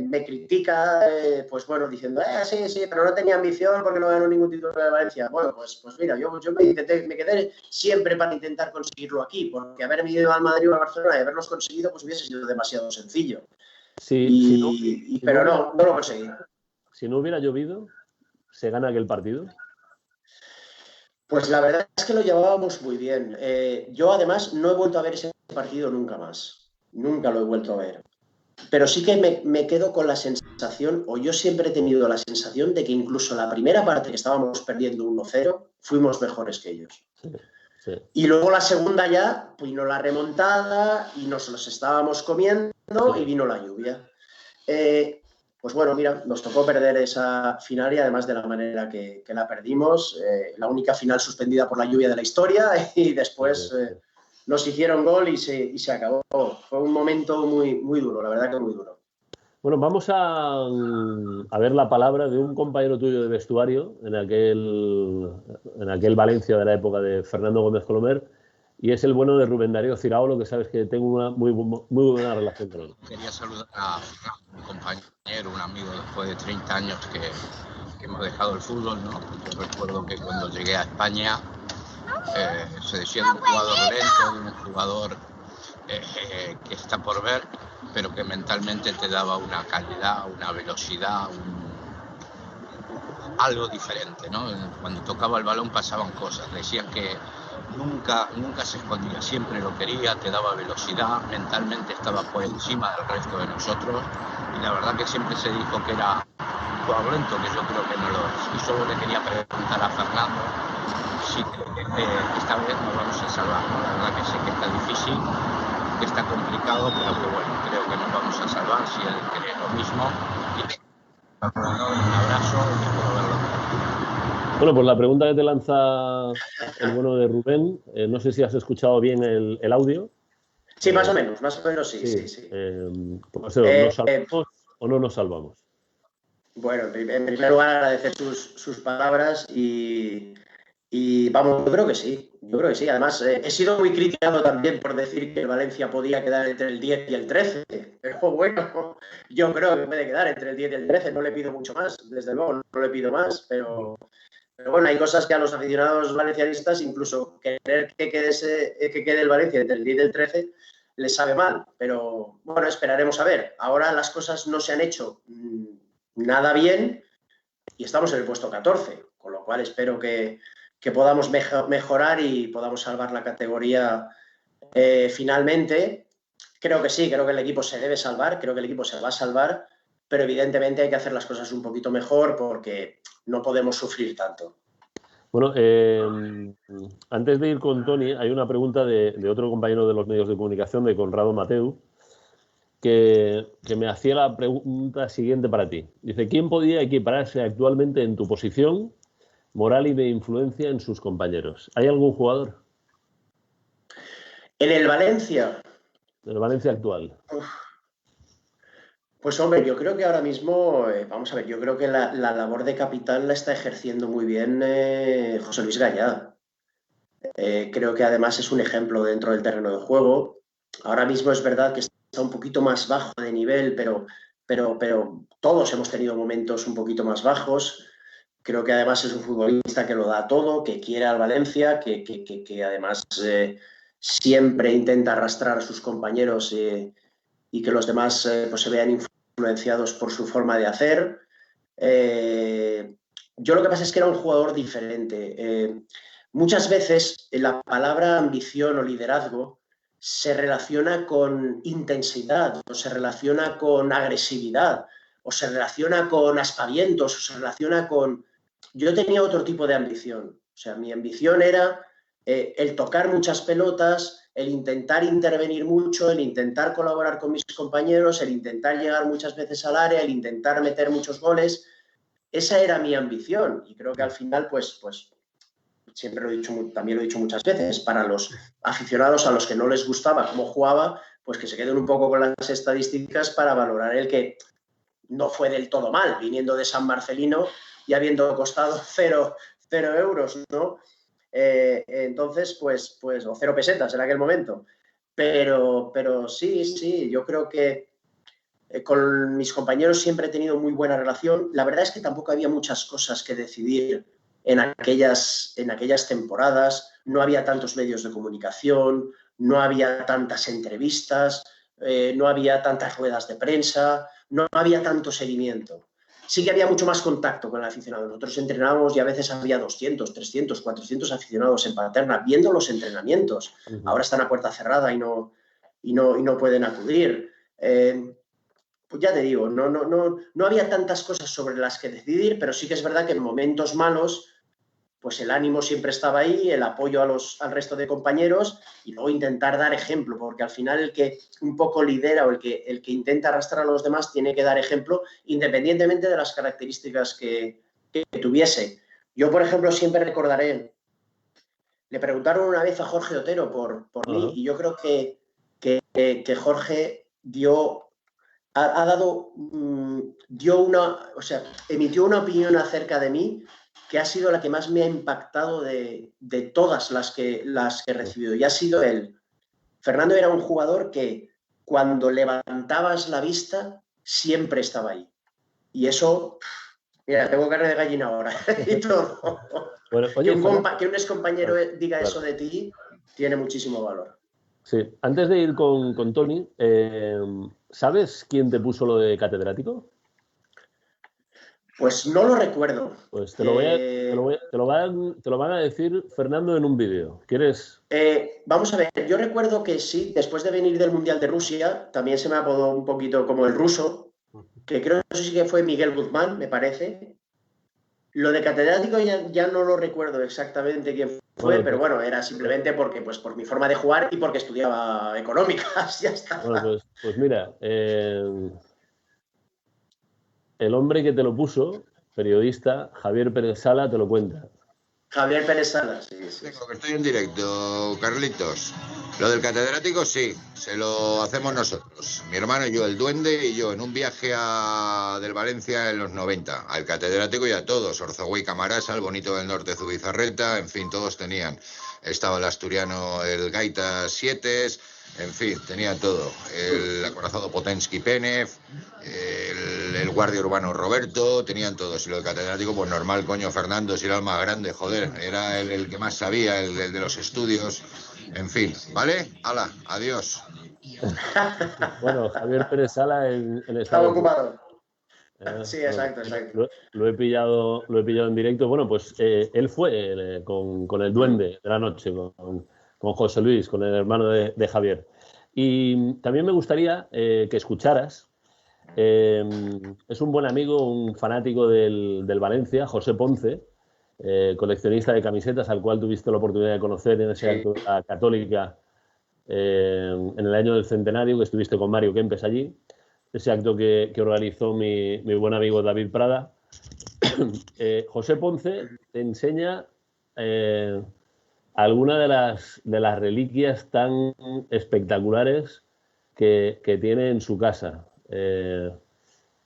me critica, pues bueno, diciendo, sí, pero no tenía ambición porque no ganó ningún título de Valencia. Bueno, pues mira, yo me quedé siempre para intentar conseguirlo aquí, porque haberme ido al Madrid o al Barcelona y haberlos conseguido, pues hubiese sido demasiado sencillo. Sí, pero no lo conseguí. Si no hubiera llovido, ¿se gana aquel partido? Pues la verdad es que lo llevábamos muy bien. Yo además no he vuelto a ver ese partido nunca más. Nunca lo he vuelto a ver. Pero sí que me quedo con la sensación, o yo siempre he tenido la sensación de que incluso la primera parte que estábamos perdiendo 1-0, fuimos mejores que ellos. Sí. Y luego la segunda ya, vino la remontada y nos los estábamos comiendo y vino la lluvia. Pues bueno, mira, nos tocó perder esa final y además de la manera que la perdimos, la única final suspendida por la lluvia de la historia y después nos hicieron gol y se acabó. Fue un momento muy, muy duro, la verdad que muy duro. Bueno, vamos a ver la palabra de un compañero tuyo de vestuario en aquel Valencia de la época de Fernando Gómez Colomer y es el bueno de Rubén Darío Ciraolo, que sabes que tengo una muy buena relación con él. Quería saludar a un compañero, un amigo, después de 30 años que hemos dejado el fútbol, ¿no? Yo recuerdo que cuando llegué a España se decía de un jugador lento, de un jugador que está por ver, pero que mentalmente te daba una calidad, una velocidad, algo diferente, ¿no? Cuando tocaba el balón pasaban cosas, decían que nunca se escondía, siempre lo quería, te daba velocidad, mentalmente estaba por encima del resto de nosotros, y la verdad que siempre se dijo que era un jugador lento, que yo creo que no lo es. Y solo le quería preguntar a Fernando si esta vez nos vamos a salvar, ¿no? La verdad que sé que está difícil, que está complicado, pero que bueno, creo que nos vamos a salvar si él cree lo mismo. Un abrazo y espero verlo. Bueno, pues la pregunta que te lanza el bueno de Rubén, no sé si has escuchado bien el audio. Sí, más o menos sí. Pues ¿nos salvamos o no nos salvamos? Bueno, en primer lugar agradecer sus palabras y vamos, yo creo que sí. Además, he sido muy criticado también por decir que el Valencia podía quedar entre el 10 y el 13. Pero bueno, yo creo que puede quedar entre el 10 y el 13. No le pido mucho más, desde luego, no le pido más. Pero bueno, hay cosas que a los aficionados valencianistas, incluso querer que quede el Valencia entre el 10 y el 13, les sabe mal. Pero bueno, esperaremos a ver. Ahora las cosas no se han hecho nada bien y estamos en el puesto 14, con lo cual espero que podamos mejorar y podamos salvar la categoría finalmente. Creo que sí, creo que el equipo se debe salvar, creo que el equipo se va a salvar, pero evidentemente hay que hacer las cosas un poquito mejor porque no podemos sufrir tanto. Bueno, antes de ir con Toni, hay una pregunta de otro compañero de los medios de comunicación, de Conrado Mateu, que me hacía la pregunta siguiente para ti. Dice, ¿quién podría equipararse actualmente en tu posición moral y de influencia en sus compañeros? ¿Hay algún jugador? ¿En el Valencia? En el Valencia actual. Pues hombre, yo creo que ahora mismo, vamos a ver, yo creo que la labor de capitán la está ejerciendo muy bien José Luis Gallá. Creo que además es un ejemplo dentro del terreno de juego. Ahora mismo es verdad que está un poquito más bajo de nivel, pero todos hemos tenido momentos un poquito más bajos. Creo que además es un futbolista que lo da todo, que quiere al Valencia, que además siempre intenta arrastrar a sus compañeros y que los demás pues se vean influenciados por su forma de hacer. Yo lo que pasa es que era un jugador diferente. Muchas veces la palabra ambición o liderazgo se relaciona con intensidad, o se relaciona con agresividad, o se relaciona con aspavientos, o se relaciona con... Yo tenía otro tipo de ambición. O sea, mi ambición era el tocar muchas pelotas, el intentar intervenir mucho, el intentar colaborar con mis compañeros, el intentar llegar muchas veces al área, el intentar meter muchos goles. Esa era mi ambición y creo que al final, pues siempre lo he dicho, también lo he dicho muchas veces, para los aficionados a los que no les gustaba cómo jugaba, pues que se queden un poco con las estadísticas para valorar el que no fue del todo mal, viniendo de San Marcelino y habiendo costado 0 euros, ¿no? Entonces, pues, o 0 pesetas en aquel momento. Pero sí, yo creo que con mis compañeros siempre he tenido muy buena relación. La verdad es que tampoco había muchas cosas que decidir en aquellas temporadas. No había tantos medios de comunicación, no había tantas entrevistas, no había tantas ruedas de prensa, no había tanto seguimiento. Sí que había mucho más contacto con el aficionado. Nosotros entrenábamos y a veces había 200, 300, 400 aficionados en Paterna viendo los entrenamientos. Ahora están a puerta cerrada y no pueden acudir. Pues ya te digo, no había tantas cosas sobre las que decidir, pero sí que es verdad que en momentos malos, pues el ánimo siempre estaba ahí, el apoyo al resto de compañeros y luego intentar dar ejemplo, porque al final el que un poco lidera o el que intenta arrastrar a los demás tiene que dar ejemplo independientemente de las características que tuviese. Yo, por ejemplo, siempre recordaré, le preguntaron una vez a Jorge Otero por mí y yo creo que Jorge emitió una opinión acerca de mí que ha sido la que más me ha impactado de todas las que he recibido, y ha sido él. Fernando era un jugador que cuando levantabas la vista siempre estaba ahí. Y eso, mira, tengo carne de gallina ahora y todo. Bueno, oye, que un excompañero diga eso de ti tiene muchísimo valor. Sí, antes de ir con Tony, ¿sabes quién te puso lo de catedrático? Pues no lo recuerdo. Pues te lo van a decir Fernando en un vídeo. ¿Quieres? Vamos a ver, yo recuerdo que sí, después de venir del Mundial de Rusia, también se me apodó un poquito como el ruso, que creo que eso sí que fue Miguel Guzmán, me parece. Lo de catedrático ya no lo recuerdo exactamente quién fue, pero bueno, era simplemente porque, pues, por mi forma de jugar y porque estudiaba económicas, ya está. Bueno, pues mira, el hombre que te lo puso, periodista, Javier Pérez Sala, te lo cuenta. Javier Pérez Sala, sí. Tengo que estoy en directo, Carlitos. Lo del catedrático sí, se lo hacemos nosotros. Mi hermano y yo, el Duende y yo, en un viaje del Valencia en los 90. Al catedrático y a todos, Orzogüey Camarasa, el Bonito del Norte Zubizarreta, en fin, todos tenían. Estaba el asturiano, el Gaita Sietes, en fin, tenía todo. El acorazado Potensky Penev, el guardia urbano Roberto, tenían todos. Y lo del catedrático, pues normal, coño, Fernando, si era el más grande, joder, era el que más sabía, el de los estudios. En fin, ¿vale? ¡Hala! ¡Adiós! Bueno, Javier Pérez Sala en estaba ocupado. Sí, exacto. Lo he pillado en directo. Bueno, pues él fue con el Duende de la noche, con José Luis, con el hermano de Javier. Y también me gustaría que escucharas. Es un buen amigo, un fanático del Valencia, José Ponce, coleccionista de camisetas, al cual tuviste la oportunidad de conocer en esa acto católica en el año del centenario, que estuviste con Mario Kempes allí. Ese acto que organizó mi buen amigo David Prada. José Ponce te enseña alguna de las reliquias tan espectaculares que tiene en su casa.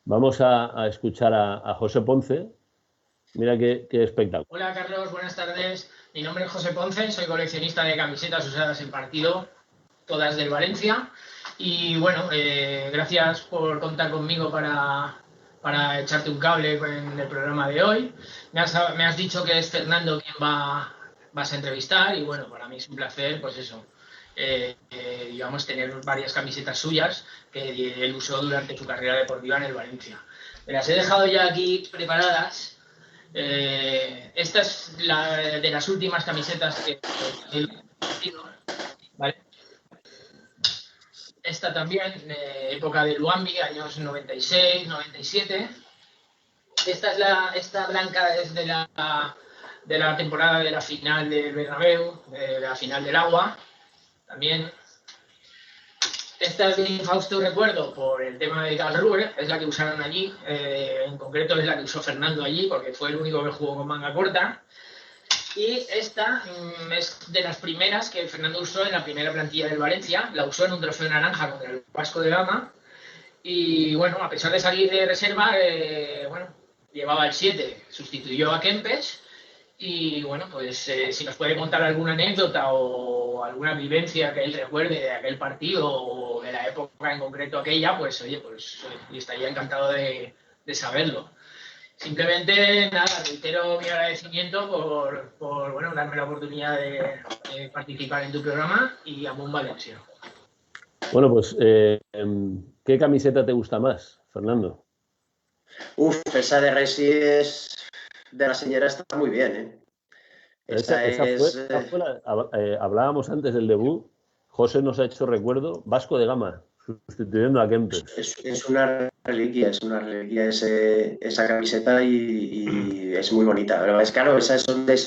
Vamos a escuchar a José Ponce. Mira qué espectáculo. Hola Carlos, buenas tardes. Mi nombre es José Ponce, soy coleccionista de camisetas usadas en partido, todas del Valencia. Y bueno, gracias por contar conmigo para echarte un cable en el programa de hoy. Me has dicho que es Fernando quien vas a entrevistar y bueno, para mí es un placer, pues eso, digamos, tener varias camisetas suyas que él usó durante su carrera deportiva en el Valencia. Me las he dejado ya aquí preparadas. Esta es de las últimas camisetas que he partido, ¿vale? Esta también, época de Luambi, años 96, 97. Esta blanca es de la temporada de la final del Bernabéu, de la final del Agua. También. Esta es de infausto recuerdo por el tema de Karl Ruhe, es la que usaron allí. En concreto es la que usó Fernando allí, porque fue el único que jugó con manga corta. Y esta es de las primeras que Fernando usó en la primera plantilla del Valencia. La usó en un trofeo naranja contra el Vasco de Gama. Y bueno, a pesar de salir de reserva, bueno, llevaba el 7, sustituyó a Kempes. Y bueno, pues si nos puede contar alguna anécdota o alguna vivencia que él recuerde de aquel partido o de la época en concreto aquella, pues oye, pues estaría encantado de saberlo. Simplemente, nada, reitero mi agradecimiento por bueno, darme la oportunidad de participar en tu programa y Amun Valencia. Bueno, pues, ¿qué camiseta te gusta más, Fernando? Esa de Resi es de la señora, está muy bien, ¿eh? Hablábamos antes del debut. José nos ha hecho recuerdo Vasco de Gama, sustituyendo a Kempes. Es una reliquia esa camiseta y es muy bonita. Pero es claro, esas son de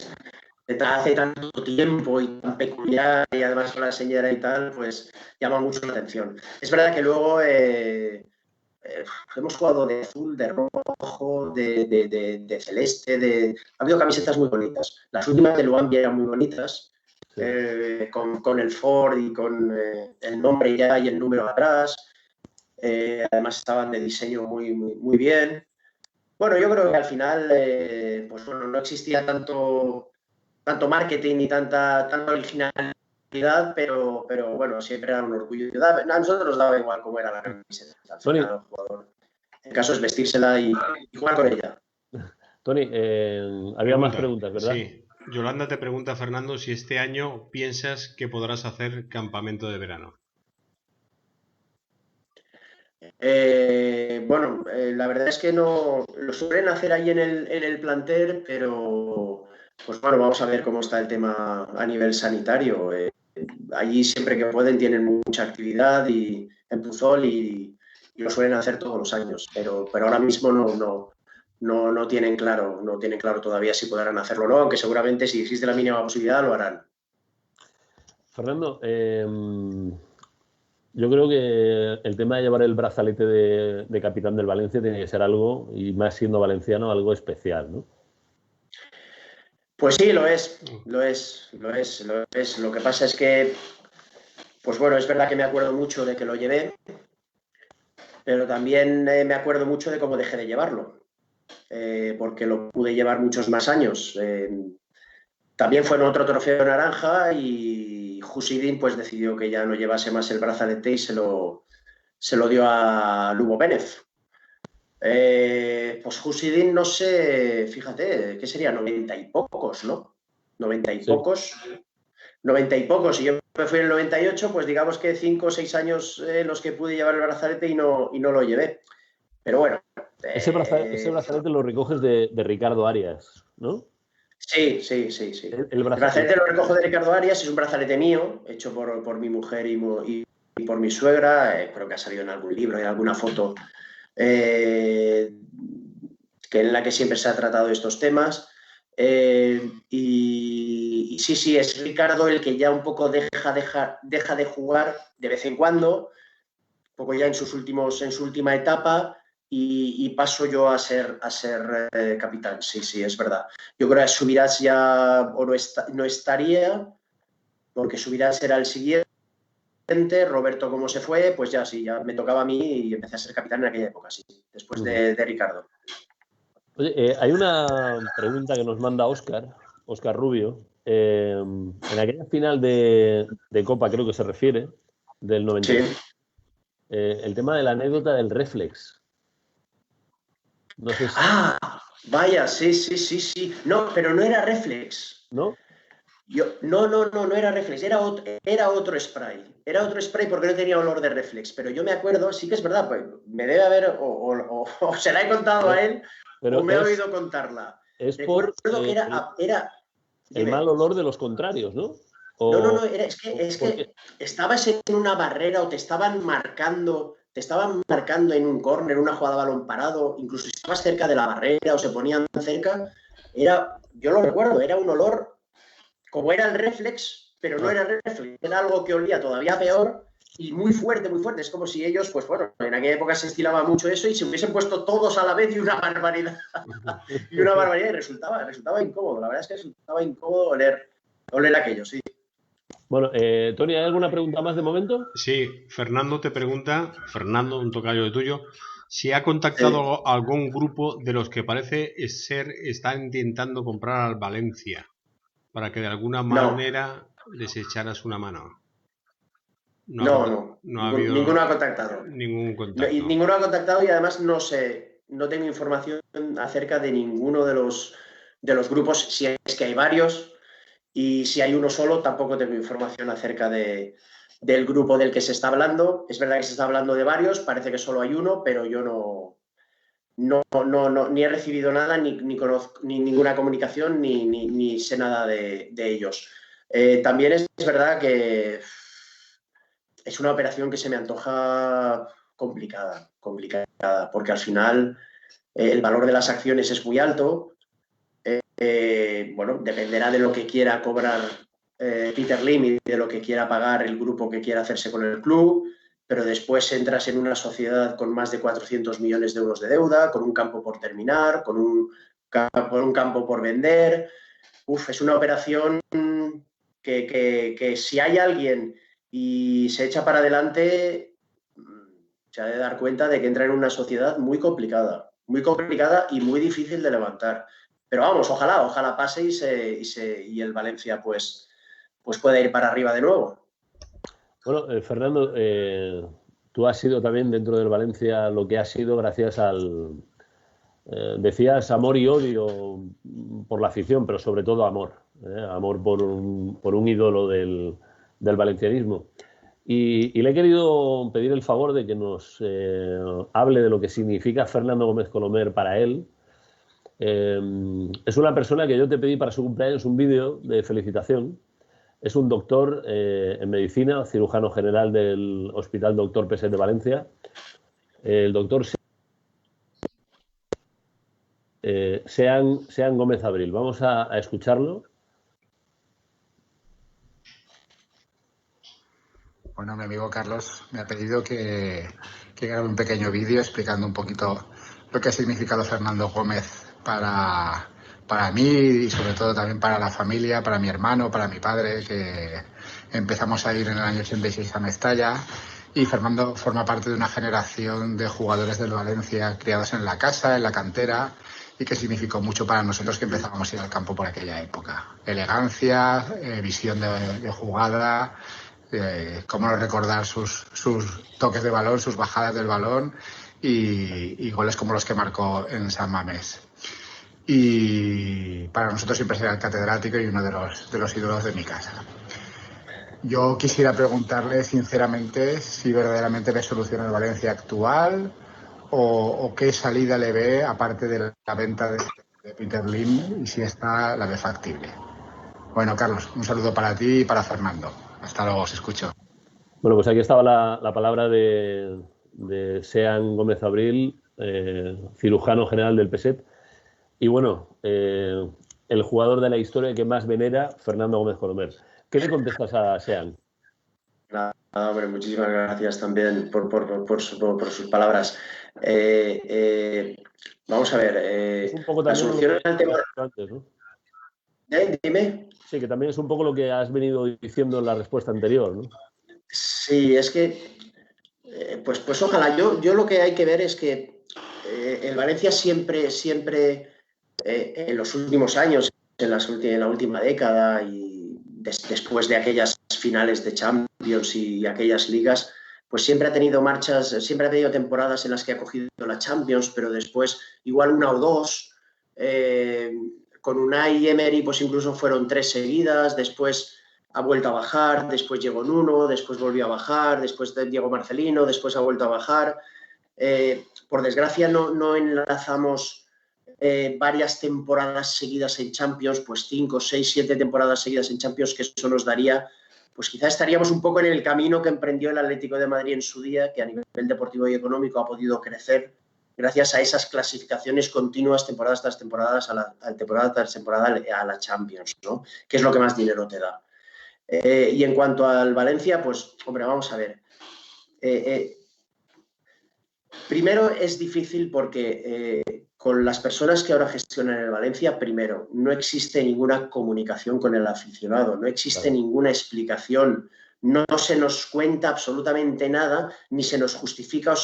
hace tanto tiempo y tan peculiar y además con la señora y tal, pues llama mucho la atención. Es verdad que luego hemos jugado de azul, de rojo, de celeste, ha habido camisetas muy bonitas. Las últimas de Luambi eran muy bonitas. Con el Ford y con el nombre ya y el número atrás. Además estaban de diseño muy, muy, muy bien. Bueno, yo creo que al final pues bueno, no existía tanto marketing ni tanta originalidad, pero bueno, siempre era un orgullo. A nosotros nos daba igual cómo era la camiseta. Al Tony, final, el jugador, el caso es vestírsela y jugar con ella. Tony, había más preguntas, ¿verdad? Sí. Yolanda te pregunta, Fernando, si este año piensas que podrás hacer campamento de verano. Bueno, la verdad es que no lo suelen hacer ahí en el plantel, pero pues bueno, vamos a ver cómo está el tema a nivel sanitario. Allí siempre que pueden tienen mucha actividad y en Puzol y lo suelen hacer todos los años, pero ahora mismo no tienen claro todavía si podrán hacerlo o no, aunque seguramente si existe la mínima posibilidad lo harán. Fernando, yo creo que el tema de llevar el brazalete de capitán del Valencia tiene que ser algo, y más siendo valenciano, algo especial, ¿no? Pues sí, lo es. Lo que pasa es que, pues bueno, es verdad que me acuerdo mucho de que lo llevé, pero también me acuerdo mucho de cómo dejé de llevarlo, porque lo pude llevar muchos más años. También fue en otro trofeo naranja y Husidin pues decidió que ya no llevase más el brazalete y se lo dio a Lubo Benef. Pues Husidin, no sé, fíjate, ¿qué sería? 90 y pocos, ¿no? 90 y pocos. 90 y pocos, y yo me fui en el 98, pues digamos que 5 o 6 años los que pude llevar el brazalete y no lo llevé. Pero bueno. Ese brazalete lo recoges de Ricardo Arias, ¿no? Sí. El brazalete lo recojo de Ricardo Arias, es un brazalete mío, hecho por mi mujer y por mi suegra, creo que ha salido en algún libro, en alguna foto, que en la que siempre se ha tratado estos temas. Y sí, es Ricardo el que ya un poco deja de jugar de vez en cuando, un poco ya en su última etapa, y paso yo a ser capitán. Sí, es verdad. Yo creo que Subirats ya no estaría, porque Subirats era el siguiente. Roberto, como se fue, pues ya sí, ya me tocaba a mí y empecé a ser capitán en aquella época, sí, después de Ricardo. Oye, hay una pregunta que nos manda Óscar Rubio. En aquella final de Copa, creo que se refiere, del 96, sí. El tema de la anécdota del reflex. No sé si... Vaya, sí. No, pero no era reflex. ¿No? No era reflex, era otro spray. Era otro spray porque no tenía olor de reflex. Pero yo me acuerdo, sí que es verdad, pues me debe haber, o se la he contado a él, o me he oído contarla. Recuerdo que era el mal olor de los contrarios, ¿no? No, es que estabas en una barrera o te estaban marcando en un córner, una jugada de balón parado, incluso si estabas cerca de la barrera o se ponían cerca, yo lo recuerdo, era un olor como era el reflex, pero no era reflex, era algo que olía todavía peor y muy fuerte. Es como si ellos, pues bueno, en aquella época se estilaba mucho eso y se hubiesen puesto todos a la vez y una barbaridad. y resultaba incómodo, la verdad es que resultaba incómodo oler aquello, sí. Bueno, Tony, ¿hay alguna pregunta más de momento? Sí, Fernando te pregunta, Fernando, un tocayo de tuyo, si ha contactado algún grupo de los que parece ser están intentando comprar al Valencia para que de alguna manera les echaras una mano. No ha habido ninguno ha contactado. Ningún contacto. Ninguno ha contactado y además no tengo información acerca de ninguno de los grupos, si es que hay varios. Y si hay uno solo, tampoco tengo información acerca del grupo del que se está hablando. Es verdad que se está hablando de varios, parece que solo hay uno, pero yo ni he recibido nada, ni conozco ni ninguna comunicación, ni sé nada de ellos. También es verdad que es una operación que se me antoja complicada, porque al final el valor de las acciones es muy alto. Bueno, dependerá de lo que quiera cobrar Peter Lim y de lo que quiera pagar el grupo que quiera hacerse con el club, pero después entras en una sociedad con más de 400 millones de euros de deuda, con un campo por terminar, con un campo por vender. Es una operación que si hay alguien y se echa para adelante, se ha de dar cuenta de que entra en una sociedad muy complicada, muy complicada y muy difícil de levantar. Pero vamos, ojalá pase y el Valencia pues pueda ir para arriba de nuevo. Bueno, Fernando, tú has sido también dentro del Valencia lo que has sido gracias al, decías, amor y odio por la afición, pero sobre todo amor, amor por un ídolo del valencianismo. Y le he querido pedir el favor de que nos hable de lo que significa Fernando Gómez Colomer para él. Es una persona que yo te pedí para su cumpleaños un vídeo de felicitación. Es un doctor en medicina, cirujano general del Hospital Doctor Peset de Valencia. El doctor Sean Gómez Abril. Vamos a escucharlo. Bueno, mi amigo Carlos me ha pedido que grabe un pequeño vídeo explicando un poquito lo que ha significado Fernando Gómez para mí y sobre todo también para la familia, para mi hermano, para mi padre, que empezamos a ir en el año 86 a Mestalla, y Fernando forma parte de una generación de jugadores del Valencia criados en la casa, en la cantera, y que significó mucho para nosotros que empezábamos a ir al campo por aquella época. Elegancia, visión de jugada, cómo no recordar sus toques de balón, sus bajadas del balón y goles como los que marcó en San Mamés. Y para nosotros siempre será el catedrático y uno de los ídolos de mi casa. Yo quisiera preguntarle sinceramente si verdaderamente ve solución al Valencia actual o qué salida le ve aparte de la venta de Peter Lim y si esta la ve factible. Bueno, Carlos, un saludo para ti y para Fernando. Hasta luego, os escucho. Bueno, pues aquí estaba la palabra de Sean Gómez Abril, cirujano general del Peset. Y bueno, el jugador de la historia que más venera, Fernando Gómez Colomer. ¿Qué le contestas a Sean? Nada, hombre, muchísimas gracias también por sus palabras. Vamos a ver, un poco la solución al tema... Antes, ¿no? Dime. Sí, que también es un poco lo que has venido diciendo en la respuesta anterior, ¿no? Sí, es que, pues ojalá. Yo lo que hay que ver es que el Valencia siempre en los últimos años, en la última década y después de aquellas finales de Champions y aquellas ligas, pues siempre ha tenido temporadas en las que ha cogido la Champions, pero después igual una o dos. Con Unai y Emery pues incluso fueron 3 seguidas, después ha vuelto a bajar, después llegó Nuno, después volvió a bajar, después llegó Marcelino, después ha vuelto a bajar. Por desgracia no enlazamos varias temporadas seguidas en Champions, pues 5, 6, 7 temporadas seguidas en Champions, que eso nos daría, pues quizá estaríamos un poco en el camino que emprendió el Atlético de Madrid en su día, que a nivel deportivo y económico ha podido crecer gracias a esas clasificaciones continuas, temporada tras temporada a la Champions, ¿no? Que es lo que más dinero te da. Y en cuanto al Valencia, pues, hombre, vamos a ver. Primero es difícil porque con las personas que ahora gestionan el Valencia, primero, no existe ninguna comunicación con el aficionado, no existe ninguna explicación, no se nos cuenta absolutamente nada, ni se nos justifica o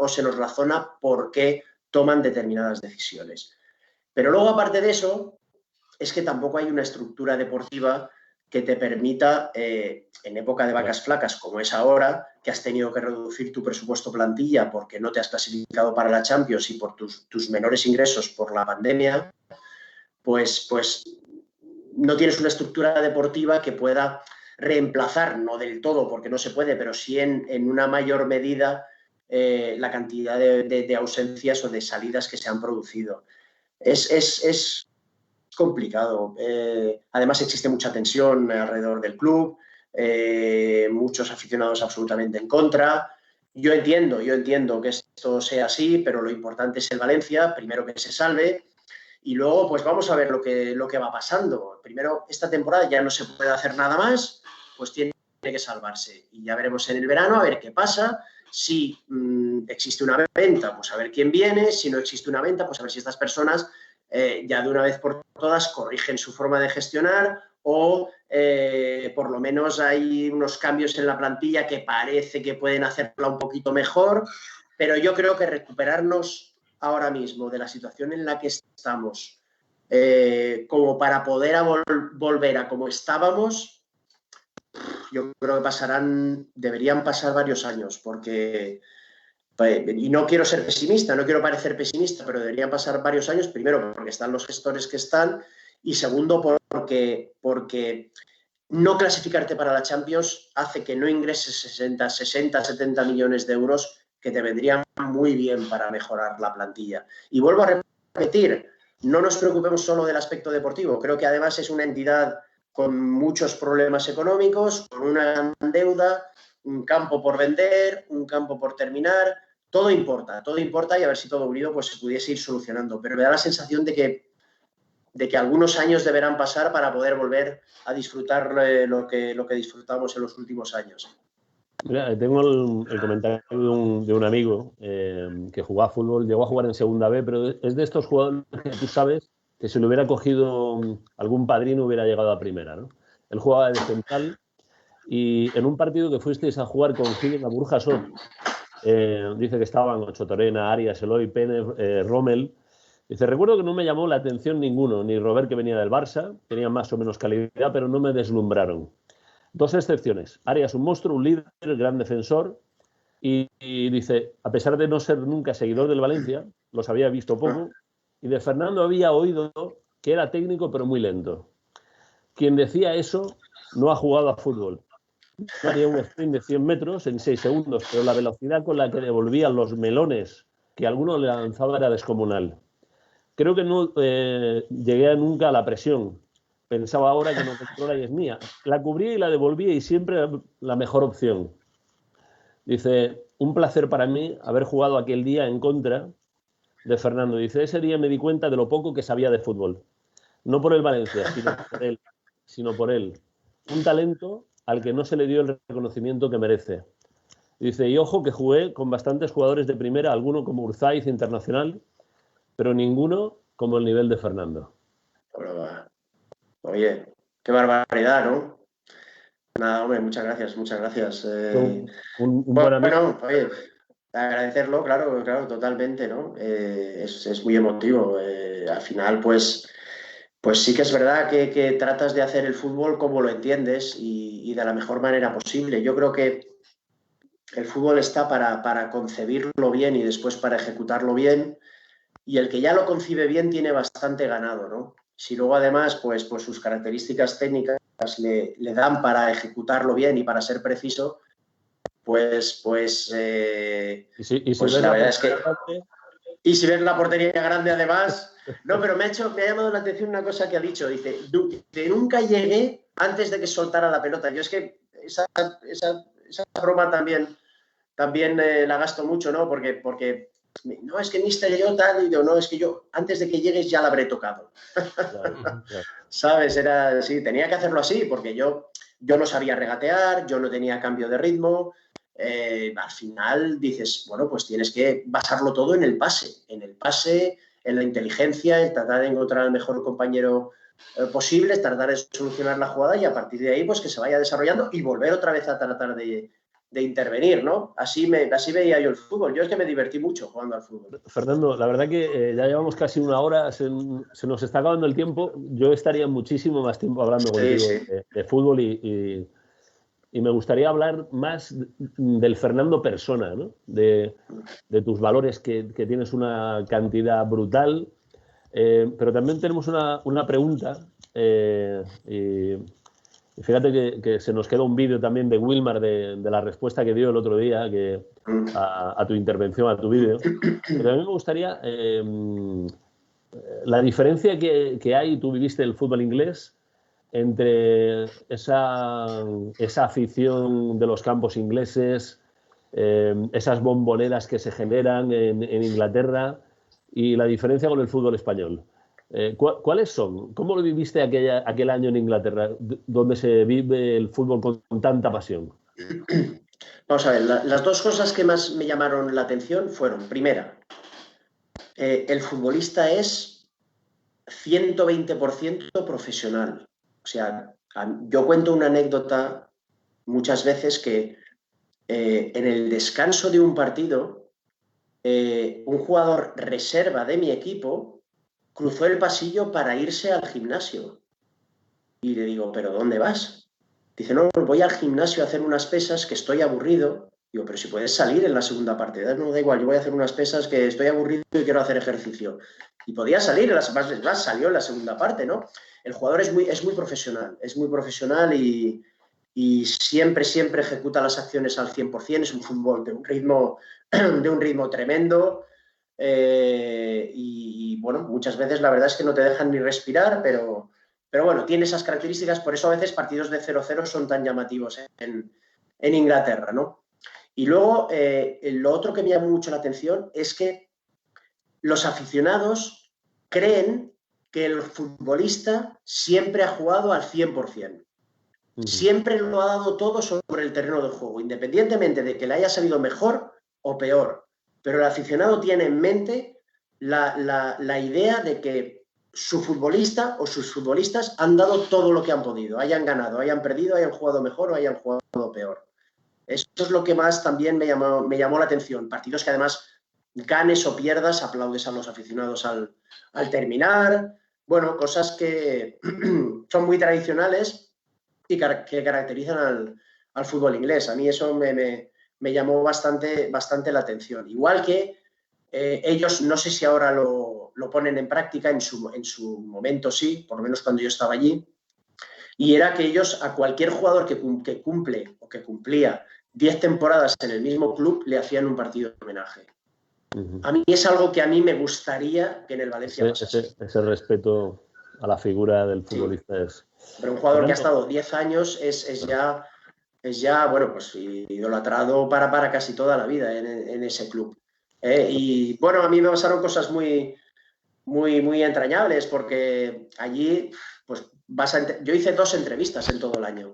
se nos razona por qué toman determinadas decisiones. Pero luego, aparte de eso, es que tampoco hay una estructura deportiva que te permita, en época de vacas flacas como es ahora, que has tenido que reducir tu presupuesto plantilla porque no te has clasificado para la Champions y por tus menores ingresos por la pandemia, pues no tienes una estructura deportiva que pueda reemplazar, no del todo porque no se puede, pero sí en una mayor medida la cantidad de ausencias o de salidas que se han producido. Es complicado. Además existe mucha tensión alrededor del club, muchos aficionados absolutamente en contra. Yo entiendo que esto sea así, pero lo importante es el Valencia, primero que se salve, y luego pues vamos a ver lo que va pasando. Primero, esta temporada ya no se puede hacer nada más, pues tiene que salvarse. Y ya veremos en el verano a ver qué pasa. Si existe una venta, pues a ver quién viene. Si no existe una venta, pues a ver si estas personas ya de una vez por todas corrigen su forma de gestionar o por lo menos hay unos cambios en la plantilla que parece que pueden hacerla un poquito mejor, pero yo creo que recuperarnos ahora mismo de la situación en la que estamos como para poder volver a como estábamos, yo creo que deberían pasar varios años, porque, y no quiero ser pesimista, no quiero parecer pesimista, pero deberían pasar varios años, primero porque están los gestores que están, y segundo porque no clasificarte para la Champions hace que no ingreses 60, 70 millones de euros que te vendrían muy bien para mejorar la plantilla. Y vuelvo a repetir, no nos preocupemos solo del aspecto deportivo, creo que además es una entidad con muchos problemas económicos, con una gran deuda, un campo por vender, un campo por terminar, todo importa y a ver si todo unido pues se pudiese ir solucionando, pero me da la sensación de que algunos años deberán pasar para poder volver a disfrutar lo que disfrutamos en los últimos años. Mira, tengo el comentario de un amigo que jugaba fútbol, llegó a jugar en segunda B, pero es de estos jugadores que tú sabes que si lo hubiera cogido algún padrino hubiera llegado a primera, ¿no? Él jugaba de central y en un partido que fuisteis a jugar con Gil a Burjasot, dice que estaban Ocho Torena, Arias, Eloy, Pene, Rommel. Dice, recuerdo que no me llamó la atención ninguno, ni Robert, que venía del Barça, tenía más o menos calidad, pero no me deslumbraron. Dos excepciones. Arias, un monstruo, un líder, gran defensor. Y dice, a pesar de no ser nunca seguidor del Valencia, los había visto poco. Y de Fernando había oído que era técnico, pero muy lento. Quien decía eso no ha jugado a fútbol. No haría un sprint de 100 metros en 6 segundos, pero la velocidad con la que devolvían los melones que alguno le lanzaba era descomunal. Creo que no llegué nunca a la presión. Pensaba ahora que no controla y es mía. La cubría y la devolvía y siempre la mejor opción. Dice, un placer para mí haber jugado aquel día en contra de Fernando. Dice, ese día me di cuenta de lo poco que sabía de fútbol. No por el Valencia, sino por él. Un talento al que no se le dio el reconocimiento que merece. Dice, y ojo que jugué con bastantes jugadores de primera, alguno como Urzaiz internacional, pero ninguno como el nivel de Fernando. Oye, qué barbaridad, ¿no? Nada, hombre, muchas gracias, muchas gracias. Un buen amigo. Bueno, oye, agradecerlo, claro, totalmente, ¿no? Es muy emotivo. Al final, pues sí que es verdad que tratas de hacer el fútbol como lo entiendes y de la mejor manera posible. Yo creo que el fútbol está para concebirlo bien y después para ejecutarlo bien, y el que ya lo concibe bien tiene bastante ganado, ¿no? Si luego además pues sus características técnicas le dan para ejecutarlo bien y para ser preciso, pues la verdad es que... Y si ves la portería grande además... No, pero me ha llamado la atención una cosa que ha dicho. Dice, nunca llegué antes de que soltara la pelota. Yo es que esa broma también la gasto mucho, ¿no? Porque no, es que mister yo tal, y yo, no, es que yo antes de que llegues ya la habré tocado. Claro. ¿Sabes? Sí, tenía que hacerlo así, porque yo no sabía regatear, yo no tenía cambio de ritmo. Al final dices, bueno, pues tienes que basarlo todo en el pase, en la inteligencia, en tratar de encontrar el mejor compañero posible, tratar de solucionar la jugada y a partir de ahí pues que se vaya desarrollando y volver otra vez a tratar de intervenir, ¿no? Así veía yo el fútbol. Yo es que me divertí mucho jugando al fútbol. Fernando, la verdad que ya llevamos casi una hora, se nos está acabando el tiempo. Yo estaría muchísimo más tiempo hablando contigo de fútbol y me gustaría hablar más del Fernando persona, ¿no? De tus valores, que tienes una cantidad brutal, pero también tenemos una pregunta y fíjate que se nos queda un vídeo también de Wilmar de la respuesta que dio el otro día a tu intervención, a tu vídeo. Pero a mí me gustaría la diferencia que hay, tú viviste el fútbol inglés, entre esa afición de los campos ingleses, esas bomboneras que se generan en Inglaterra y la diferencia con el fútbol español. ¿Cuáles son? ¿Cómo lo viviste aquel año en Inglaterra, donde se vive el fútbol con tanta pasión? Vamos a ver, las dos cosas que más me llamaron la atención fueron, primera, el futbolista es 120% profesional. O sea, yo cuento una anécdota muchas veces que en el descanso de un partido un jugador reserva de mi equipo cruzó el pasillo para irse al gimnasio. Y le digo, ¿pero dónde vas? Dice, no, voy al gimnasio a hacer unas pesas que estoy aburrido. Digo, pero si puedes salir en la segunda parte. No, da igual, yo voy a hacer unas pesas que estoy aburrido y quiero hacer ejercicio. Y podía salir, más salió en la segunda parte, ¿no? El jugador es muy profesional y siempre ejecuta las acciones al 100%. Es un fútbol de un ritmo tremendo. Y bueno, muchas veces la verdad es que no te dejan ni respirar, pero bueno, tiene esas características. Por eso a veces partidos de 0-0 son tan llamativos en Inglaterra, ¿no? Y luego, lo otro que me llama mucho la atención es que los aficionados creen que el futbolista siempre ha jugado al 100%. Siempre lo ha dado todo sobre el terreno de juego, independientemente de que le haya salido mejor o peor. Pero el aficionado tiene en mente la idea de que su futbolista o sus futbolistas han dado todo lo que han podido, hayan ganado, hayan perdido, hayan jugado mejor o hayan jugado peor. Eso es lo que más también me llamó la atención. Partidos que además, ganes o pierdas, aplaudes a los aficionados al terminar. Bueno, cosas que son muy tradicionales y que caracterizan al fútbol inglés. A mí eso me llamó bastante la atención. Igual que ellos, no sé si ahora lo ponen en práctica, en su momento sí, por lo menos cuando yo estaba allí, y era que ellos a cualquier jugador que cumple o que cumplía 10 temporadas en el mismo club le hacían un partido de homenaje. A mí es algo que a mí me gustaría que en el Valencia pasase. Ese respeto a la figura del futbolista es... Pero un jugador que ha estado 10 años es ya, bueno, pues idolatrado para casi toda la vida en ese club. Y bueno, a mí me pasaron cosas muy entrañables, porque allí, pues yo hice 2 entrevistas en todo el año.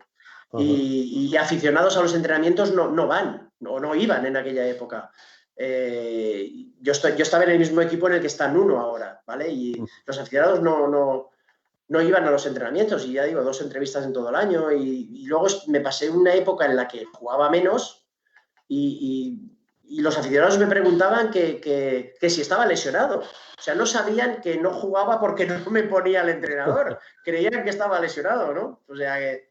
Y aficionados a los entrenamientos no van, no iban en aquella época. Yo estaba en el mismo equipo en el que está Nuno ahora, ¿vale? Y los aficionados no iban a los entrenamientos, y ya digo, 2 entrevistas en todo el año, y luego me pasé una época en la que jugaba menos y los aficionados me preguntaban que si estaba lesionado. O sea, no sabían que no jugaba porque no me ponía el entrenador. Creían que estaba lesionado, ¿no? O sea que,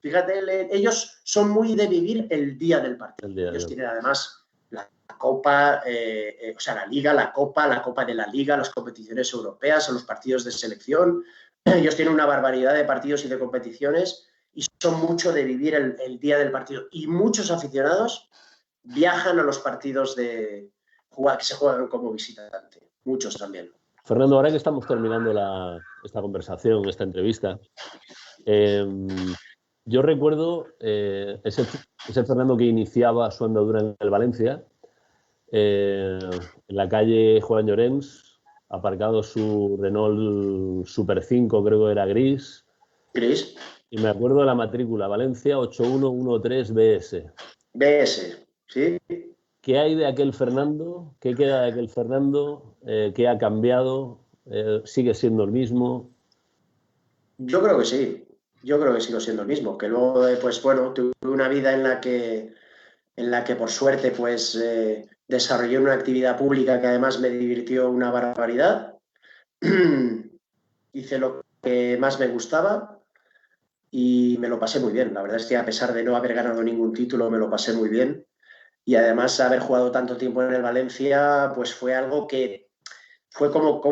fíjate, ellos son muy de vivir el día del partido. Ellos tienen además la Copa, o sea, la Liga, la Copa de la Liga, las competiciones europeas, los partidos de selección. Ellos tienen una barbaridad de partidos y de competiciones y son mucho de vivir el día del partido. Y muchos aficionados viajan a los partidos que se juegan como visitante. Muchos también. Fernando, ahora que estamos terminando esta conversación, esta entrevista, yo recuerdo ese Fernando que iniciaba su andadura en el Valencia, en la calle Juan Llorens, aparcado su Renault Super 5, creo que era gris. Gris. Y me acuerdo de la matrícula, Valencia 8113 BS. BS, sí. ¿Qué hay de aquel Fernando? ¿Qué queda de aquel Fernando? ¿Qué ha cambiado? ¿Sigue siendo el mismo? Yo creo que sí. Yo creo que sigo siendo el mismo. Que luego, pues bueno, tuve una vida en la que por suerte, pues desarrollé una actividad pública que además me divirtió una barbaridad. Hice lo que más me gustaba y me lo pasé muy bien. La verdad es que a pesar de no haber ganado ningún título, me lo pasé muy bien. Y además haber jugado tanto tiempo en el Valencia, pues fue algo que fue como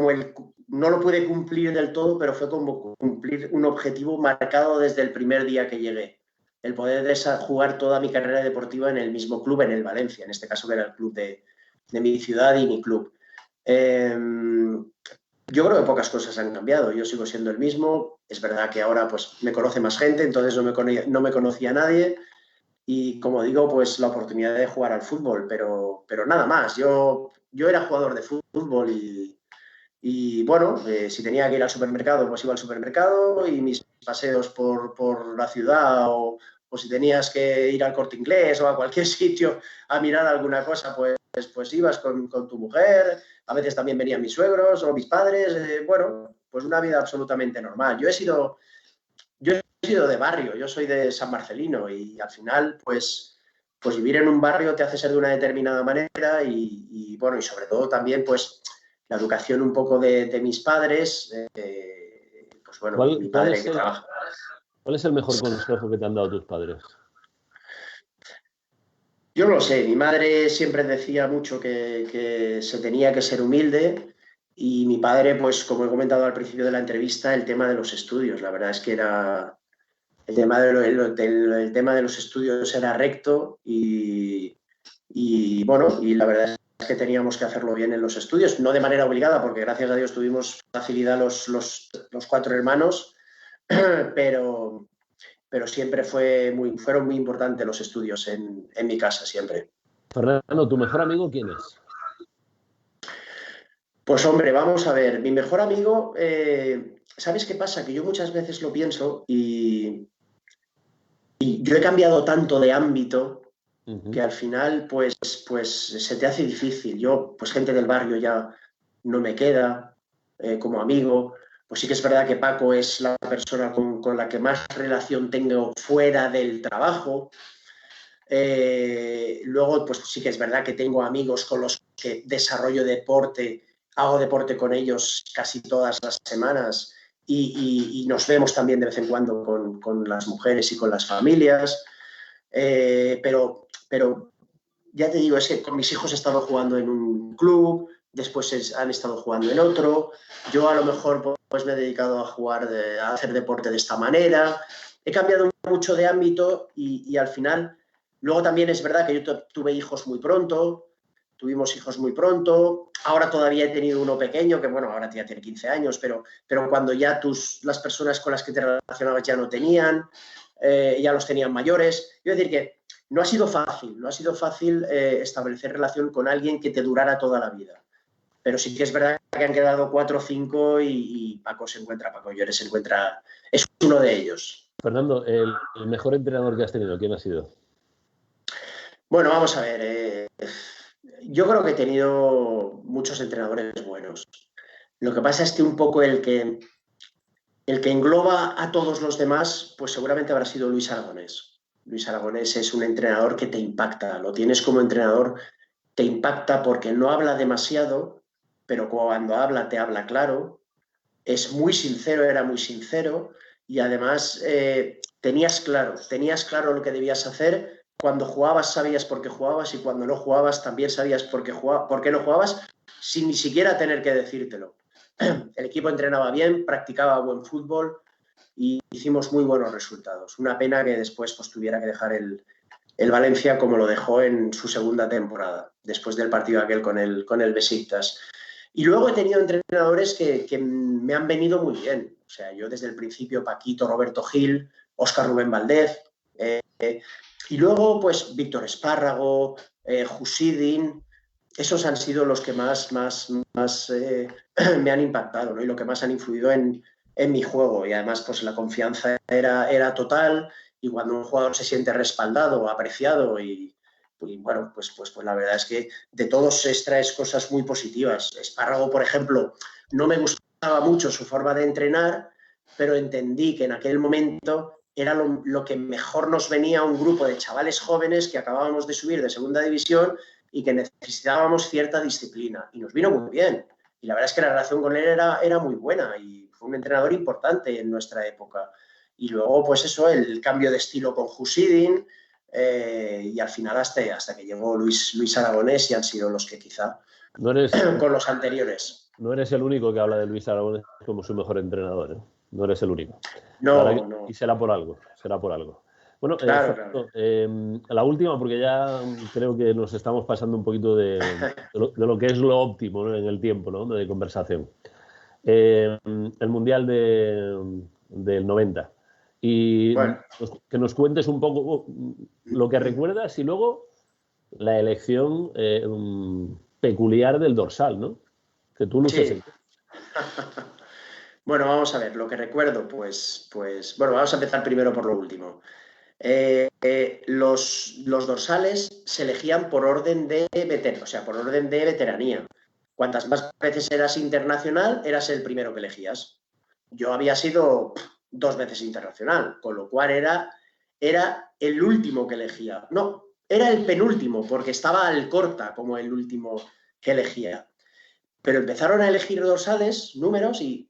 no lo pude cumplir del todo, pero fue como cumplir un objetivo marcado desde el primer día que llegué. El poder jugar toda mi carrera deportiva en el mismo club, en el Valencia, en este caso que era el club de mi ciudad y mi club. Yo creo que pocas cosas han cambiado. Yo sigo siendo el mismo. Es verdad que ahora pues me conoce más gente, entonces no me conocía nadie. Y como digo, pues la oportunidad de jugar al fútbol, pero nada más. Yo era jugador de fútbol y bueno, si tenía que ir al supermercado, pues iba al supermercado, y mis paseos por la ciudad o si tenías que ir al Corte Inglés o a cualquier sitio a mirar alguna cosa, pues ibas con tu mujer. A veces también venían mis suegros o mis padres. Bueno, pues una vida absolutamente normal. Yo he sido de barrio, yo soy de San Marcelino y al final, pues pues vivir en un barrio te hace ser de una determinada manera y bueno, y sobre todo también pues la educación un poco de mis padres, pues bueno, mi padre que trabaja. ¿Cuál es el mejor consejo que te han dado tus padres? Yo no lo sé, mi madre siempre decía mucho que se tenía que ser humilde y mi padre, pues como he comentado al principio de la entrevista, el tema de los estudios, la verdad es que era el tema el tema de los estudios era recto y bueno, y la verdad es que teníamos que hacerlo bien en los estudios, no de manera obligada, porque gracias a Dios tuvimos facilidad los 4 hermanos, pero siempre fueron muy importantes los estudios en mi casa, siempre. Fernando, ¿tu mejor amigo quién es? Pues hombre, vamos a ver, mi mejor amigo, ¿sabes qué pasa? Que yo muchas veces lo pienso y yo he cambiado tanto de ámbito que al final pues se te hace difícil. Yo, pues gente del barrio ya no me queda como amigo. Pues sí que es verdad que Paco es la persona con la que más relación tengo fuera del trabajo. Luego, pues sí que es verdad que tengo amigos con los que desarrollo deporte, hago deporte con ellos casi todas las semanas y nos vemos también de vez en cuando con las mujeres y con las familias. Pero ya te digo, es que con mis hijos he estado jugando en un club, después han estado jugando en otro. Yo a lo mejor pues me he dedicado a jugar, a hacer deporte de esta manera. He cambiado mucho de ámbito y al final, luego también es verdad que yo tuve hijos muy pronto, tuvimos hijos muy pronto. Ahora todavía he tenido uno pequeño, que bueno, ahora ya tiene 15 años, pero cuando ya las personas con las que te relacionabas ya no tenían, ya los tenían mayores. Quiero decir que no ha sido fácil establecer relación con alguien que te durara toda la vida. Pero sí que es verdad que han quedado 4 o 5 y Paco Lloret se encuentra, es uno de ellos. Fernando, el mejor entrenador que has tenido, ¿quién ha sido? Bueno, vamos a ver. Yo creo que he tenido muchos entrenadores buenos. Lo que pasa es que un poco el que engloba a todos los demás, pues seguramente habrá sido Luis Aragonés. Luis Aragonés es un entrenador que te impacta. Lo tienes como entrenador, te impacta porque no habla demasiado, pero cuando habla te habla claro. Es muy sincero, era muy sincero y además tenías claro lo que debías hacer. Cuando jugabas sabías por qué jugabas y cuando no jugabas también sabías por qué no jugabas sin ni siquiera tener que decírtelo. El equipo entrenaba bien, practicaba buen fútbol y hicimos muy buenos resultados. Una pena que después pues, tuviera que dejar el Valencia como lo dejó en su segunda temporada, después del partido aquel con el Besiktas. Y luego he tenido entrenadores que me han venido muy bien. O sea, yo desde el principio, Paquito, Roberto Gil, Óscar Rubén Valdez, y luego pues Víctor Espárrago, Jusidin. Esos han sido los que más me han impactado, ¿no? Y lo que más han influido en mi juego. Y además, pues la confianza era total y cuando un jugador se siente respaldado, apreciado y bueno, pues la verdad es que de todos extraes cosas muy positivas. Espárrago, por ejemplo, no me gustaba mucho su forma de entrenar, pero entendí que en aquel momento era lo que mejor nos venía a un grupo de chavales jóvenes que acabábamos de subir de segunda división y que necesitábamos cierta disciplina. Y nos vino muy bien. Y la verdad es que la relación con él era muy buena y fue un entrenador importante en nuestra época. Y luego, pues eso, el cambio de estilo con Jusidin y al final hasta que llegó Luis Aragonés y han sido los que quizá con los anteriores. No eres el único que habla de Luis Aragonés como su mejor entrenador, ¿eh? No eres el único. No. Y será por algo. Bueno, claro. La última, porque ya creo que nos estamos pasando un poquito de lo que es lo óptimo, ¿no? En el tiempo, ¿no? De conversación. El Mundial del 90. Y bueno, que nos cuentes un poco lo que recuerdas y luego la elección peculiar del dorsal, ¿no? Que tú luces en... Bueno, vamos a ver, lo que recuerdo, pues bueno, vamos a empezar primero por lo último. Los dorsales se elegían por orden de veteranía. Cuantas más veces eras internacional, eras el primero que elegías. Yo había sido 2 veces internacional, con lo cual era el último que elegía. No, era el penúltimo, porque estaba Alcorta como el último que elegía. Pero empezaron a elegir dorsales, números, y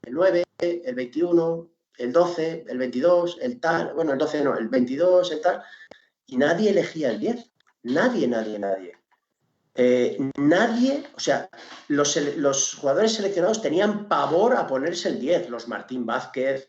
el 9, el 21, el 12, el 22, el tal, bueno, el 12 no, el 22, el tal, y nadie elegía el 10. Nadie. Nadie, o sea, los jugadores seleccionados tenían pavor a ponerse el 10. Los Martín Vázquez,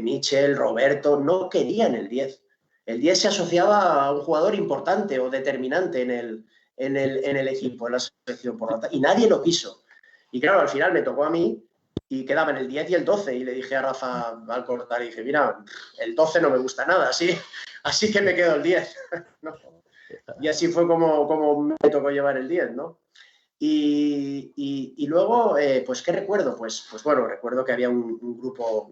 Michel, Roberto, no querían el 10. El 10 se asociaba a un jugador importante o determinante en el equipo, en la selección, por lo tanto, y nadie lo quiso. Y claro, al final me tocó a mí y quedaban el 10 y el 12. Y le dije a Rafa Alcorta, y dije, mira, el 12 no me gusta nada, así que me quedo el 10. ¿No? Y así fue como me tocó llevar el 10, ¿no? Y luego, pues, ¿qué recuerdo? Pues bueno, recuerdo que había un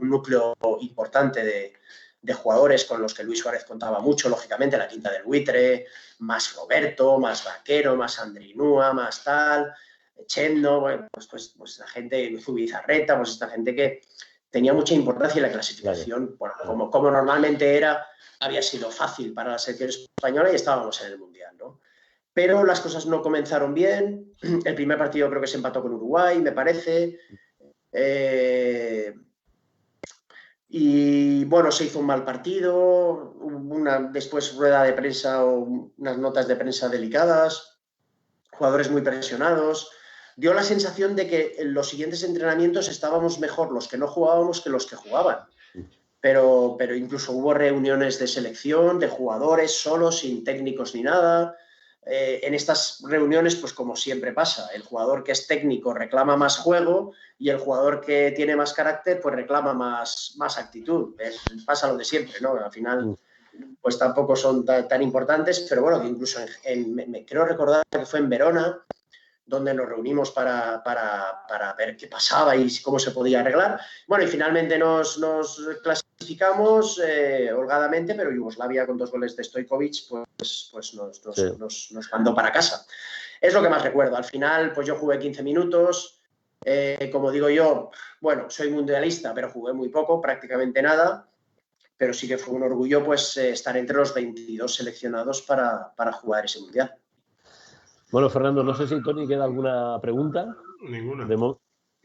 núcleo importante de jugadores con los que Luis Suárez contaba mucho, lógicamente, la Quinta del Buitre, más Roberto, más Vaquero, más Andrinúa, más tal, Chendo, bueno, pues la gente, Zubizarreta, pues esta gente que tenía mucha importancia en la clasificación, bueno, como normalmente había sido fácil para la selección española y estábamos en el Mundial, ¿no? Pero las cosas no comenzaron bien. El primer partido creo que se empató con Uruguay, me parece. Y bueno, se hizo un mal partido, después rueda de prensa o unas notas de prensa delicadas, jugadores muy presionados. Dio la sensación de que en los siguientes entrenamientos estábamos mejor los que no jugábamos que los que jugaban. Pero incluso hubo reuniones de selección, de jugadores solos, sin técnicos ni nada. En estas reuniones, pues como siempre pasa, el jugador que es técnico reclama más juego y el jugador que tiene más carácter pues reclama más actitud. Pasa lo de siempre, ¿no? Al final pues tampoco son tan importantes, pero bueno, que incluso me creo recordar que fue en Verona, donde nos reunimos para ver qué pasaba y cómo se podía arreglar. Bueno, y finalmente nos clasificamos holgadamente, pero Yugoslavia con 2 goles de Stojkovic pues nos mandó para casa. Es lo que más recuerdo. Al final, pues yo jugué 15 minutos. Como digo yo, bueno, soy mundialista, pero jugué muy poco, prácticamente nada. Pero sí que fue un orgullo pues estar entre los 22 seleccionados para jugar ese mundial. Bueno, Fernando, no sé si Tony queda alguna pregunta. Ninguna.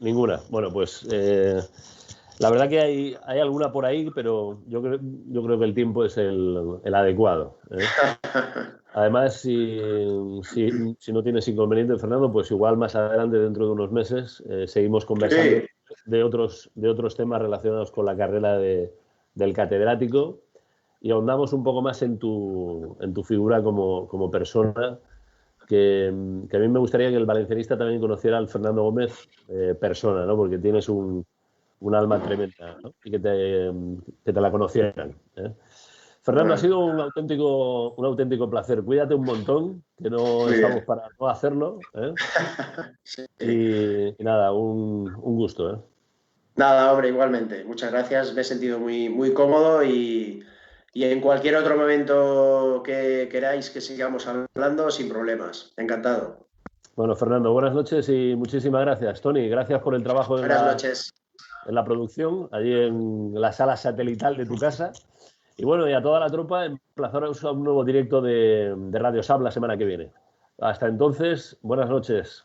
Ninguna. Bueno, pues la verdad que hay alguna por ahí, pero yo creo que el tiempo es el adecuado. Además, si no tienes inconveniente, Fernando, pues igual más adelante, dentro de unos meses, seguimos conversando de otros temas relacionados con la carrera del catedrático y ahondamos un poco más en tu figura como persona. Que a mí me gustaría que el valencianista también conociera al Fernando Gómez persona, ¿no? Porque tienes un alma tremenda, ¿no? Y que te la conocieran, ¿eh? Fernando, ha sido un auténtico placer. Cuídate un montón, que no estamos para no hacerlo, ¿eh? Sí. Y nada, un gusto, ¿eh? Nada, hombre, igualmente. Muchas gracias. Me he sentido muy, muy cómodo y en cualquier otro momento que queráis que sigamos hablando, sin problemas. Encantado. Bueno, Fernando, buenas noches y muchísimas gracias. Tony, gracias por el trabajo en la producción, allí en la sala satelital de tu casa. Y bueno, y a toda la tropa, emplazaros a un nuevo directo de Radio SAB la semana que viene. Hasta entonces, buenas noches.